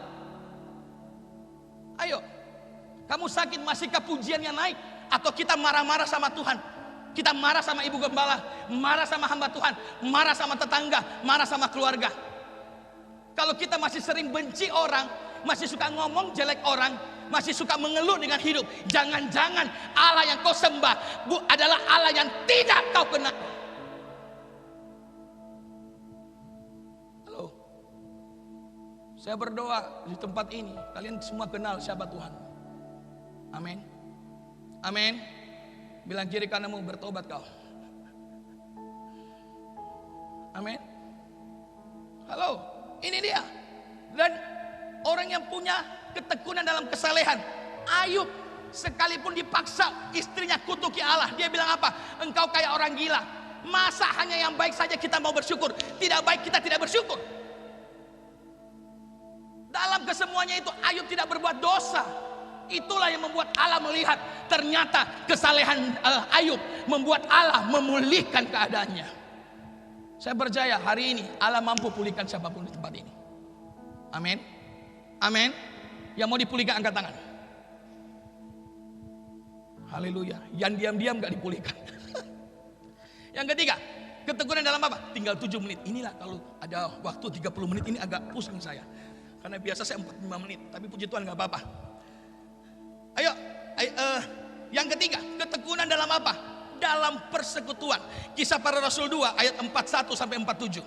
Ayo, kamu sakit masihkah pujiannya naik? Atau kita marah-marah sama Tuhan? Kita marah sama ibu gembala, marah sama hamba Tuhan, marah sama tetangga, marah sama keluarga. Kalau kita masih sering benci orang, masih suka ngomong jelek orang, masih suka mengeluh dengan hidup, jangan-jangan Allah yang kau sembah adalah Allah yang tidak kau kenal. Halo. Saya berdoa di tempat ini, kalian semua kenal siapa Tuhan. Amin. Amin. Bilang kiri kananmu, bertobat kau. Amin. Halo, ini dia. Dan orang yang punya ketekunan dalam kesalehan, Ayub, sekalipun dipaksa istrinya kutuki Allah, dia bilang apa? Engkau kayak orang gila. Masa hanya yang baik saja kita mau bersyukur, tidak baik kita tidak bersyukur? Dalam kesemuanya itu Ayub tidak berbuat dosa. Itulah yang membuat Allah melihat ternyata kesalehan Ayub membuat Allah memulihkan keadaannya. Saya percaya hari ini Allah mampu pulihkan siapapun di tempat ini. Amin. Amin. Yang mau dipulihkan angkat tangan. Haleluya. Yang diam-diam gak dipulihkan. Yang ketiga, ketekunan dalam apa? Tinggal 7 menit. Inilah kalau ada waktu 30 menit ini agak pusing saya. Karena biasa saya 45 menit, tapi puji Tuhan gak apa-apa. Ayo, yang ketiga, ketekunan dalam apa? Dalam persekutuan. Kisah Para Rasul 2 ayat 41 sampai 47.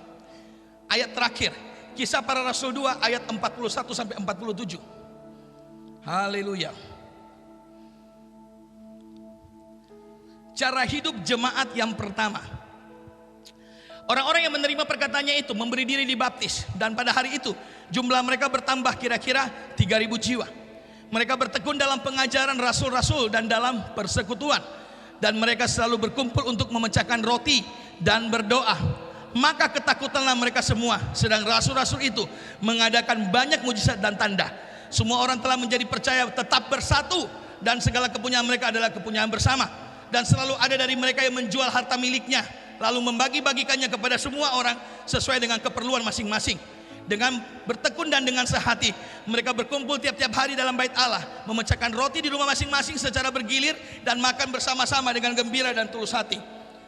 Ayat terakhir, Kisah Para Rasul 2 ayat 41 sampai 47. Haleluya. Cara hidup jemaat yang pertama. Orang-orang yang menerima perkataannya itu memberi diri dibaptis, dan pada hari itu jumlah mereka bertambah kira-kira 3.000 jiwa. Mereka bertekun dalam pengajaran rasul-rasul dan dalam persekutuan, dan mereka selalu berkumpul untuk memecahkan roti dan berdoa. Maka ketakutanlah mereka semua, sedang rasul-rasul itu mengadakan banyak mujizat dan tanda. Semua orang telah menjadi percaya, tetap bersatu, dan segala kepunyaan mereka adalah kepunyaan bersama. Dan selalu ada dari mereka yang menjual harta miliknya, lalu membagi-bagikannya kepada semua orang sesuai dengan keperluan masing-masing. Dengan bertekun dan dengan sehati, mereka berkumpul tiap-tiap hari dalam bait Allah, memecahkan roti di rumah masing-masing secara bergilir, dan makan bersama-sama dengan gembira dan tulus hati.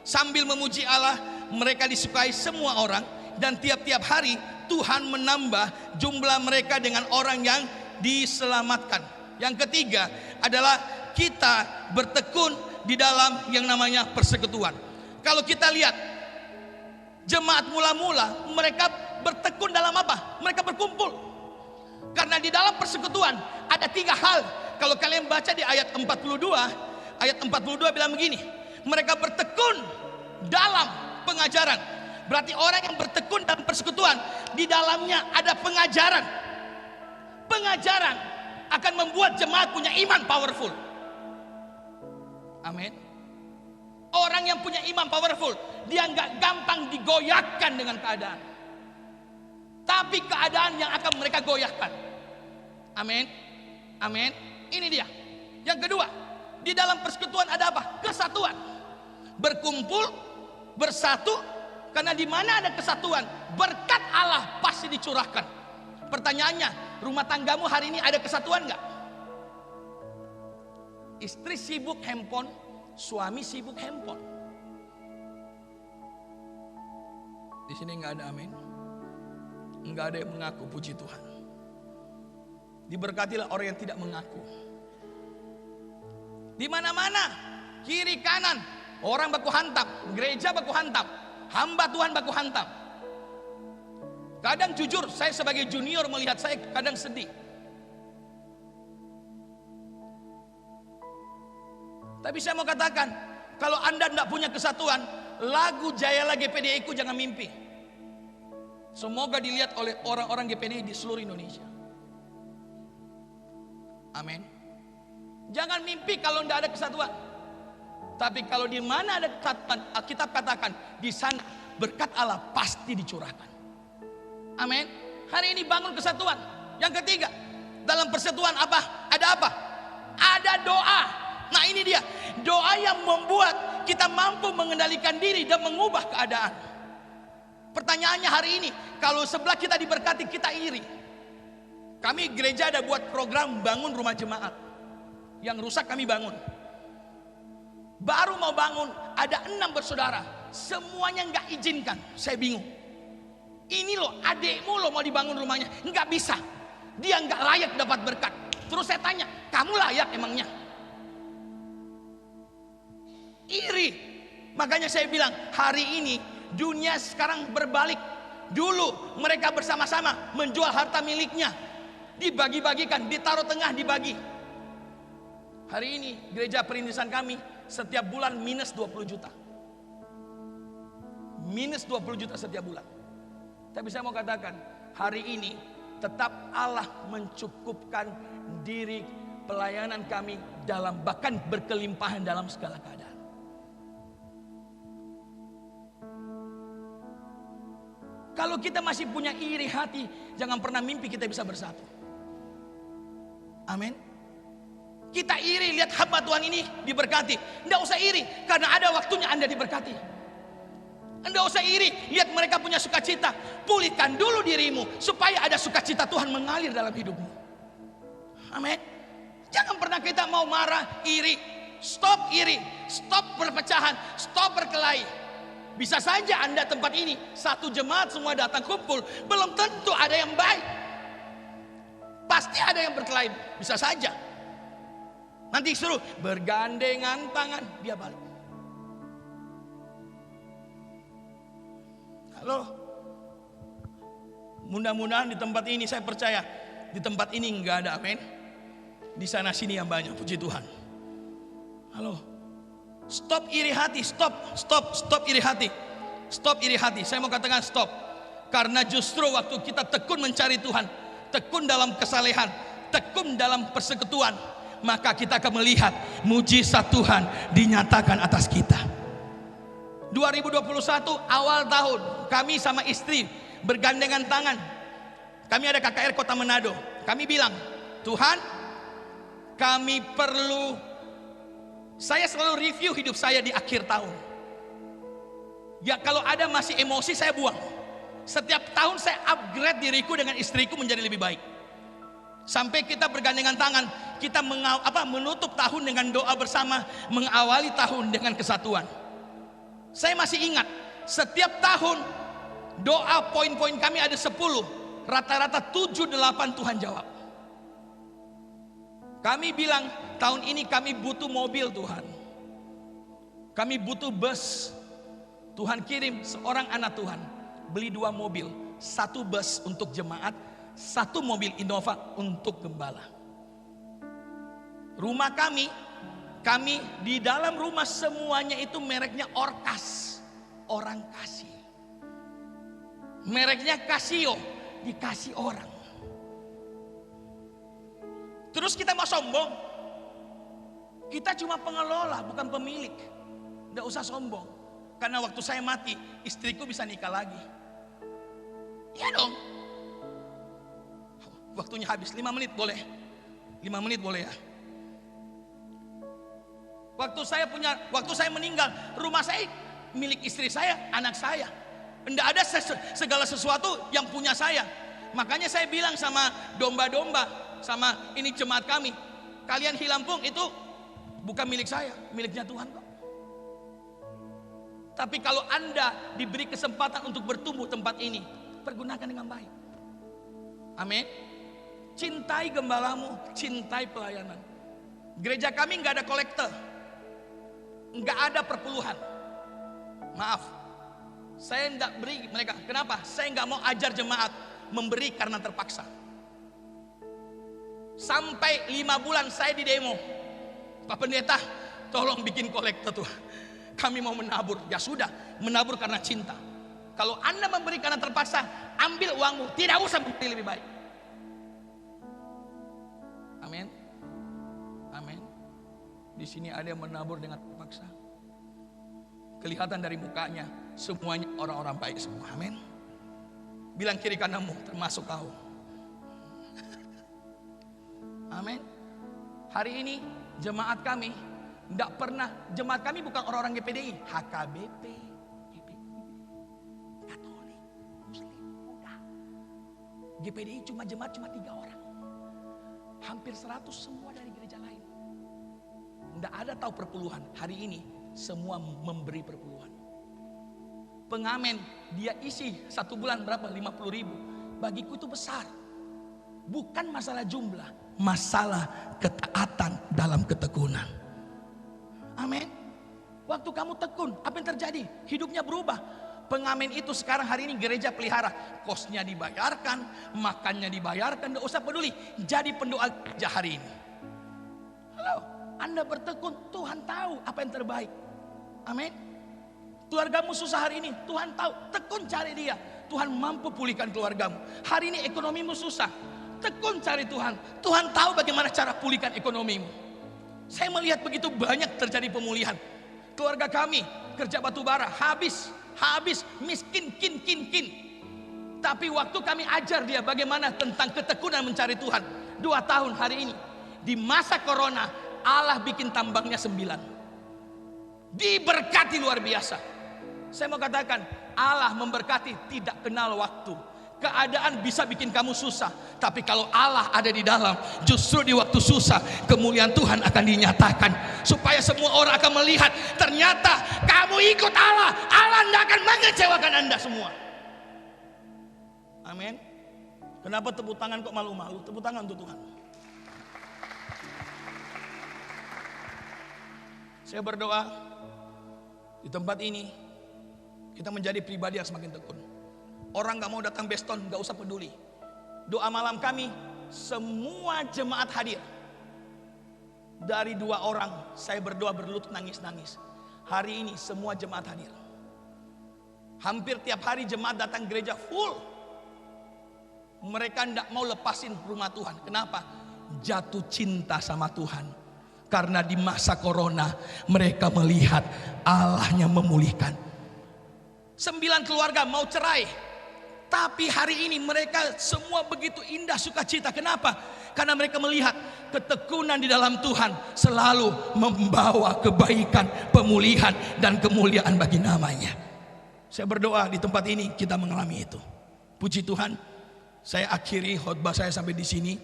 Sambil memuji Allah, mereka disukai semua orang, dan tiap-tiap hari Tuhan menambah jumlah mereka dengan orang yang diselamatkan. Yang ketiga adalah kita bertekun di dalam yang namanya persekutuan. Kalau kita lihat jemaat mula-mula, mereka bertekun dalam apa? Mereka berkumpul. Karena di dalam persekutuan ada 3 hal. Kalau kalian baca di ayat 42, ayat 42 bilang begini, mereka bertekun dalam pengajaran. Berarti orang yang bertekun dalam persekutuan, di dalamnya ada pengajaran. Pengajaran akan membuat jemaat punya iman powerful. Amin. Orang yang punya iman powerful, dia nggak gampang digoyahkan dengan keadaan, tapi keadaan yang akan mereka goyahkan. Amin. Amin. Ini dia. Yang kedua, di dalam persekutuan ada apa? Kesatuan. Berkumpul, bersatu, karena di mana ada kesatuan, berkat Allah pasti dicurahkan. Pertanyaannya, rumah tanggamu hari ini ada kesatuan nggak? Istri sibuk handphone, suami sibuk handphone. Di sini nggak ada amin, nggak ada yang mengaku. Puji Tuhan. Diberkatilah orang yang tidak mengaku. Di mana-mana, kiri kanan, orang baku hantam, gereja baku hantam, hamba Tuhan baku hantam. Kadang jujur, saya sebagai junior melihat, saya kadang sedih. Tapi saya mau katakan, kalau Anda tidak punya kesatuan, lagu Jayalah GPDI ku jangan mimpi. Semoga dilihat oleh orang-orang GPDI di seluruh Indonesia. Amin. Jangan mimpi kalau tidak ada kesatuan. Tapi kalau di mana ada kesatuan, Alkitab katakan, di sana berkat Allah pasti dicurahkan. Amin. Hari ini bangun kesatuan. Yang ketiga, dalam persatuan apa? Ada apa? Ada doa. Nah ini dia, doa yang membuat kita mampu mengendalikan diri dan mengubah keadaan. Pertanyaannya hari ini, kalau sebelah kita diberkati, kita iri. Kami gereja ada buat program bangun rumah jemaat. Yang rusak kami bangun. Baru mau bangun, ada 6 bersaudara, semuanya nggak izinkan. Saya bingung. Ini loh adekmu loh mau dibangun rumahnya, nggak bisa. Dia nggak layak dapat berkat. Terus saya tanya, kamu layak emangnya? Iri. Makanya saya bilang, hari ini dunia sekarang berbalik. Dulu mereka bersama-sama menjual harta miliknya, dibagi-bagikan, ditaruh tengah, dibagi. Hari ini gereja perintisan kami setiap bulan minus 20 juta. Minus 20 juta setiap bulan. Tapi saya mau katakan, hari ini tetap Allah mencukupkan diri pelayanan kami dalam bahkan berkelimpahan dalam segala keadaan. Kalau kita masih punya iri hati, jangan pernah mimpi kita bisa bersatu. Amin. Kita iri lihat hamba Tuhan ini diberkati. Tidak usah iri, karena ada waktunya Anda diberkati. Anda usah iri, lihat mereka punya sukacita. Pulihkan dulu dirimu, supaya ada sukacita Tuhan mengalir dalam hidupmu. Amin. Jangan pernah kita mau marah, iri. Stop iri, stop perpecahan, stop berkelahi. Bisa saja Anda tempat ini, satu jemaat semua datang kumpul, belum tentu ada yang baik. Pasti ada yang berkelahi, bisa saja. Nanti suruh bergandengan tangan, dia balik. Halo. Mudah-mudahan di tempat ini, saya percaya di tempat ini enggak ada, amin. Di sana sini yang banyak, puji Tuhan. Halo. Stop iri hati, stop iri hati. Stop iri hati, saya mau katakan stop. Karena justru waktu kita tekun mencari Tuhan, tekun dalam kesalehan, tekun dalam persekutuan, maka kita akan melihat mujizat Tuhan dinyatakan atas kita. 2021 awal tahun, kami sama istri bergandengan tangan. Kami ada KKR Kota Manado. Kami bilang, Tuhan, kami perlu. Saya selalu review hidup saya di akhir tahun. Ya kalau ada masih emosi saya buang. Setiap tahun saya upgrade diriku dengan istriku menjadi lebih baik. Sampai kita bergandengan tangan, kita menutup tahun dengan doa bersama, mengawali tahun dengan kesatuan. Saya masih ingat, setiap tahun doa poin-poin kami ada 10, rata-rata 7-8 Tuhan jawab. Kami bilang, tahun ini kami butuh mobil Tuhan. Kami butuh bus. Tuhan kirim seorang anak Tuhan, beli 2 mobil, 1 bus untuk jemaat, 1 mobil Innova untuk gembala. Rumah kami di dalam rumah semuanya itu mereknya Orkas, orang kasih. Mereknya Casio, dikasih orang. Terus kita mau sombong? Kita cuma pengelola, bukan pemilik. Tidak usah sombong. Karena waktu saya mati, istriku bisa nikah lagi. Iya dong. Waktunya habis, 5 menit boleh? 5 menit boleh ya? Waktu saya meninggal, rumah saya milik istri saya, anak saya. Tidak ada segala sesuatu yang punya saya. Makanya saya bilang sama domba-domba, sama ini jemaat kami, kalian Hilampung itu bukan milik saya, miliknya Tuhan kok. Tapi kalau Anda diberi kesempatan untuk bertumbuh tempat ini, pergunakan dengan baik. Amin. Cintai gembalamu, cintai pelayanan. Gereja kami nggak ada kolektor, nggak ada perpuluhan. Maaf, saya nggak beri mereka. Kenapa? Saya nggak mau ajar jemaat memberi karena terpaksa. Sampai 5 bulan saya di demo, Pak Pendeta tolong bikin kolektor tuh, kami mau menabur. Ya sudah, menabur karena cinta. Kalau Anda memberi karena terpaksa, ambil uangmu, tidak usah memberi lebih baik. Amin. Amin. Di sini ada yang menabur dengan terpaksa. Kelihatan dari mukanya, semuanya orang-orang baik semua. Amin. Bilang kiri kananmu, termasuk kau. Amin. Hari ini jemaat kami tidak pernah, jemaat kami bukan orang-orang GPDI, HKBP, GPDI, Katolik, Muslim, udah. GPDI jemaat cuma 3 orang. Hampir 100 semua dari gereja lain. Tidak ada tahu perpuluhan. Hari ini semua memberi perpuluhan. Pengamen dia isi 1 bulan berapa? 50.000. Bagiku itu besar. Bukan masalah jumlah, masalah ketaatan dalam ketekunan. Amin. Waktu kamu tekun, apa yang terjadi? Hidupnya berubah. Pengamen itu sekarang hari ini gereja pelihara, kosnya dibayarkan, makannya dibayarkan, gak usah peduli. Jadi pendoa gereja hari ini. Halo, Anda bertekun, Tuhan tahu apa yang terbaik. Amin. Keluargamu susah hari ini, Tuhan tahu, tekun cari Dia. Tuhan mampu pulihkan keluargamu. Hari ini ekonomimu susah, tekun cari Tuhan. Tuhan tahu bagaimana cara pulihkan ekonomimu. Saya melihat begitu banyak terjadi pemulihan. Keluarga kami kerja batu bara, habis, miskin, kin. Tapi waktu kami ajar dia bagaimana tentang ketekunan mencari Tuhan, 2 tahun hari ini, di masa corona, Allah bikin tambangnya 9. Diberkati luar biasa. Saya mau katakan, Allah memberkati tidak kenal waktu. Keadaan bisa bikin kamu susah, tapi kalau Allah ada di dalam, justru di waktu susah kemuliaan Tuhan akan dinyatakan, supaya semua orang akan melihat ternyata kamu ikut Allah. Allah tidak akan mengecewakan Anda semua. Amin. Kenapa tepuk tangan kok malu-malu? Tepuk tangan untuk Tuhan. Saya berdoa di tempat ini kita menjadi pribadi yang semakin tekun. Orang gak mau datang beston, gak usah peduli. Doa malam kami, semua jemaat hadir. Dari 2 orang, saya berdoa berlutut nangis-nangis. Hari ini semua jemaat hadir. Hampir tiap hari jemaat datang gereja full. Mereka tidak mau lepasin rumah Tuhan. Kenapa? Jatuh cinta sama Tuhan. Karena di masa corona, mereka melihat Allahnya memulihkan. 9 keluarga mau cerai, tapi hari ini mereka semua begitu indah sukacita. Kenapa? Karena mereka melihat ketekunan di dalam Tuhan selalu membawa kebaikan, pemulihan, dan kemuliaan bagi namanya. Saya berdoa di tempat ini kita mengalami itu. Puji Tuhan. Saya akhiri khotbah saya sampai di sini.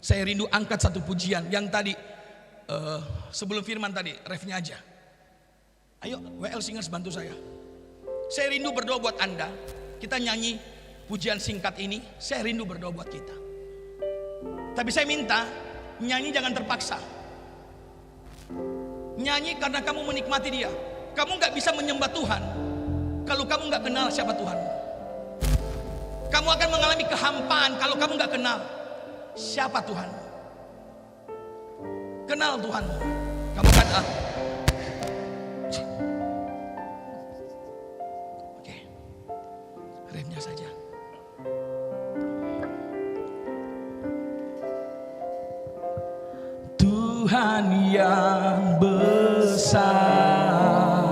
Saya rindu angkat satu pujian yang tadi sebelum firman tadi, refnya aja. Ayo WL Singers bantu saya. Saya rindu berdoa buat Anda. Kita nyanyi pujian singkat ini. Saya rindu berdoa buat kita. Tapi saya minta nyanyi jangan terpaksa. Nyanyi karena kamu menikmati Dia. Kamu gak bisa menyembah Tuhan kalau kamu gak kenal siapa Tuhan. Kamu akan mengalami kehampaan kalau kamu gak kenal siapa Tuhan. Kenal Tuhan. Kamu kata remnya saja. Tuhan yang besar,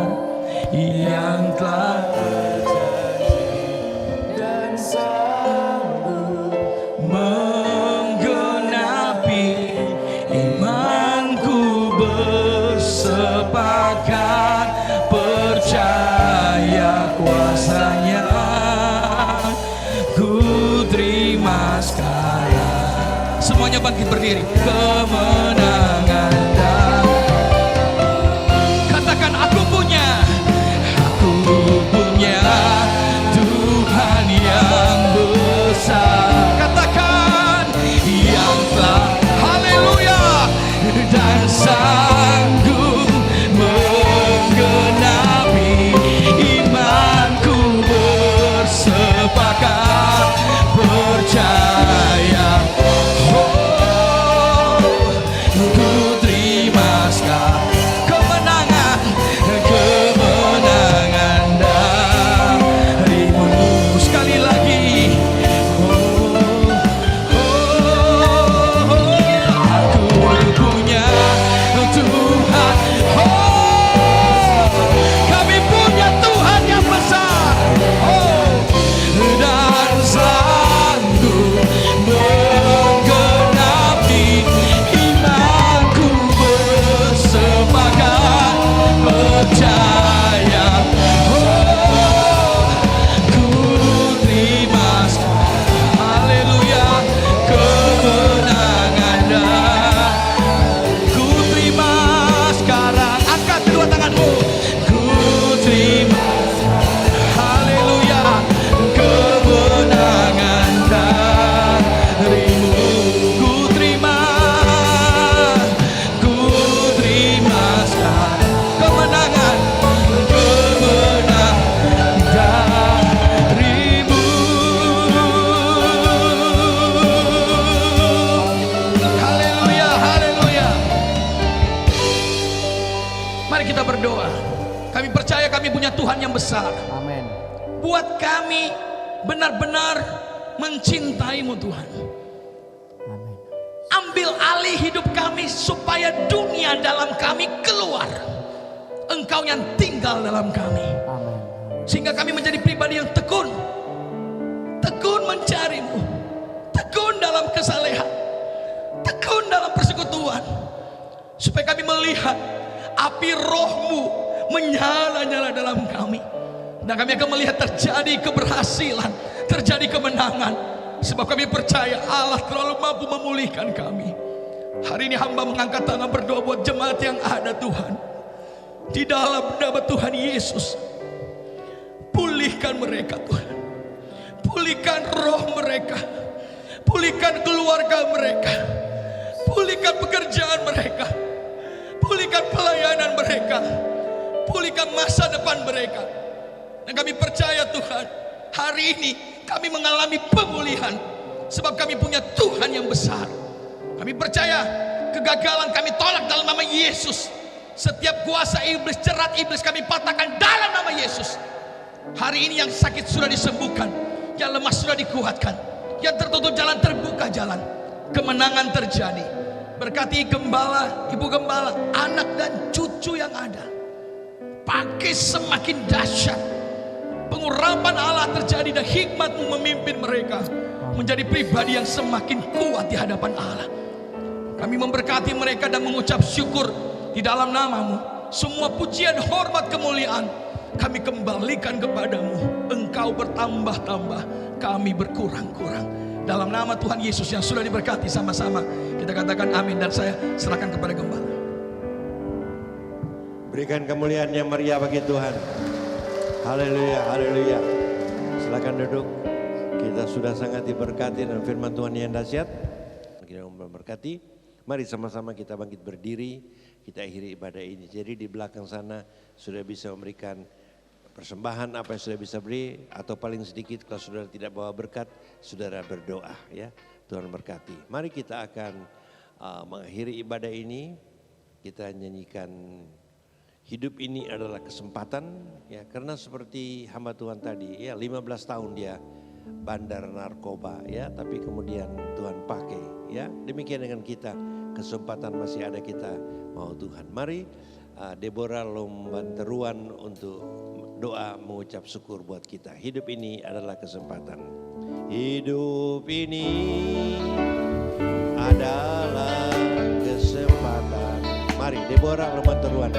yang telah berjanji dan sanggup menggenapi imanku, bersepakat percaya kuasanya. Semuanya bangkit berdiri. Kemenangan dan katakan aku punya Tuhan yang besar. Katakan yang telah haleluya dan sanggup menggenapi imanku, bersepakat percaya. Oh, Tuhan yang besar. Amin. Buat kami benar-benar mencintai-Mu Tuhan. Amin. Ambil alih hidup kami supaya dunia dalam kami keluar. Engkau yang tinggal dalam kami. Amin. Sehingga kami menjadi pribadi yang tekun. Tekun mencari-Mu. Tekun dalam kesalehan. Tekun dalam persekutuan. Supaya kami melihat api Roh-Mu menyala-nyala dalam kami. Dan kami akan melihat terjadi keberhasilan, terjadi kemenangan. Sebab kami percaya Allah terlalu mampu memulihkan kami. Hari ini hamba mengangkat tangan berdoa buat jemaat yang ada Tuhan. Di dalam nama Tuhan Yesus, pulihkan mereka Tuhan. Pulihkan roh mereka. Pulihkan keluarga mereka. Pulihkan pekerjaan mereka. Pulihkan pelayanan mereka. Pulihkan masa depan mereka. Dan kami percaya Tuhan, hari ini kami mengalami pemulihan. Sebab kami punya Tuhan yang besar. Kami percaya kegagalan kami tolak dalam nama Yesus. Setiap kuasa iblis, jerat iblis kami patahkan dalam nama Yesus. Hari ini yang sakit sudah disembuhkan, yang lemah sudah dikuatkan, yang tertutup jalan terbuka jalan. Kemenangan terjadi. Berkati gembala, ibu gembala, anak dan cucu yang ada. Pakai semakin dahsyat. Pengurapan Allah terjadi dan hikmat-Mu memimpin mereka menjadi pribadi yang semakin kuat di hadapan Allah. Kami memberkati mereka dan mengucap syukur di dalam nama-Mu. Semua pujian, hormat, kemuliaan kami kembalikan kepadamu. Engkau bertambah-tambah, kami berkurang-kurang. Dalam nama Tuhan Yesus yang sudah diberkati sama-sama, kita katakan amin. Dan saya serahkan kepada gembala. Berikan kemuliaan yang meriah bagi Tuhan. Haleluya, haleluya. Silakan duduk. Kita sudah sangat diberkati dan firman Tuhan yang dahsyat. Kita memberkati. Mari sama-sama kita bangkit berdiri. Kita akhiri ibadah ini. Jadi di belakang sana sudah bisa memberikan persembahan apa yang sudah bisa beri, atau paling sedikit kalau saudara tidak bawa berkat, saudara berdoa ya. Tuhan berkati. Mari kita akan mengakhiri ibadah ini. Kita nyanyikan hidup ini adalah kesempatan ya, karena seperti hamba Tuhan tadi ya, 15 tahun dia bandar narkoba ya, tapi kemudian Tuhan pakai ya. Demikian dengan kita, kesempatan masih ada, kita mau Tuhan. Mari Deborah lomba teruan untuk doa mengucap syukur buat kita. Hidup ini adalah kesempatan. Hidup ini adalah kesempatan. Mari Deborah lomba teruan.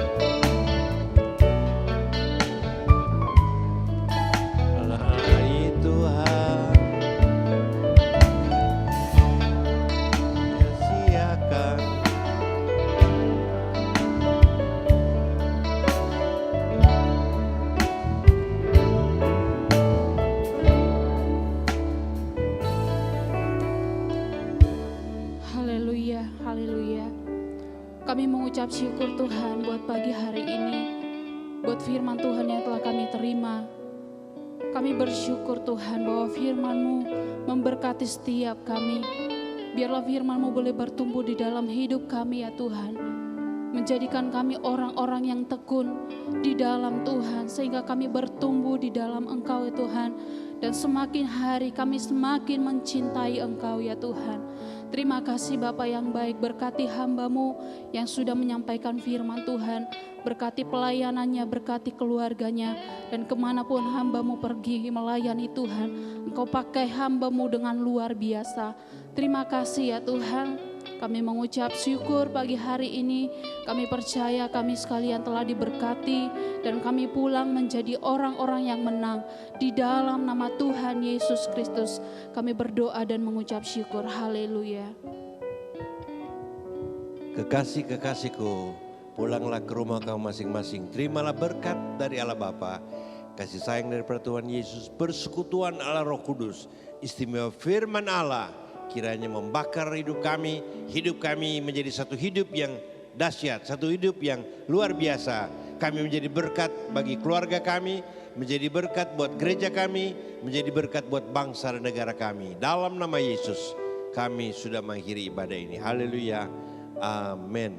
Kami mengucap syukur Tuhan buat pagi hari ini, buat firman Tuhan yang telah kami terima. Kami bersyukur Tuhan bahwa firman-Mu memberkati setiap kami. Biarlah firman-Mu boleh bertumbuh di dalam hidup kami ya Tuhan. Menjadikan kami orang-orang yang tekun di dalam Tuhan, sehingga kami bertumbuh di dalam Engkau ya Tuhan. Dan semakin hari kami semakin mencintai Engkau ya Tuhan. Terima kasih Bapa yang baik, berkati hamba-Mu yang sudah menyampaikan firman Tuhan. Berkati pelayanannya, berkati keluarganya. Dan kemanapun hamba-Mu pergi melayani Tuhan, Engkau pakai hamba-Mu dengan luar biasa. Terima kasih ya Tuhan. Kami mengucap syukur pagi hari ini. Kami percaya kami sekalian telah diberkati dan kami pulang menjadi orang-orang yang menang. Di dalam nama Tuhan Yesus Kristus kami berdoa dan mengucap syukur. Haleluya. Kekasih-kekasihku, pulanglah ke rumah kamu masing-masing. Terimalah berkat dari Allah Bapa, kasih sayang daripada Tuhan Yesus, persekutuan Allah Roh Kudus, istimewa firman Allah, kiranya membakar hidup kami menjadi satu hidup yang dahsyat, satu hidup yang luar biasa. Kami menjadi berkat bagi keluarga kami, menjadi berkat buat gereja kami, menjadi berkat buat bangsa dan negara kami. Dalam nama Yesus kami sudah mengakhiri ibadah ini. Haleluya. Amin.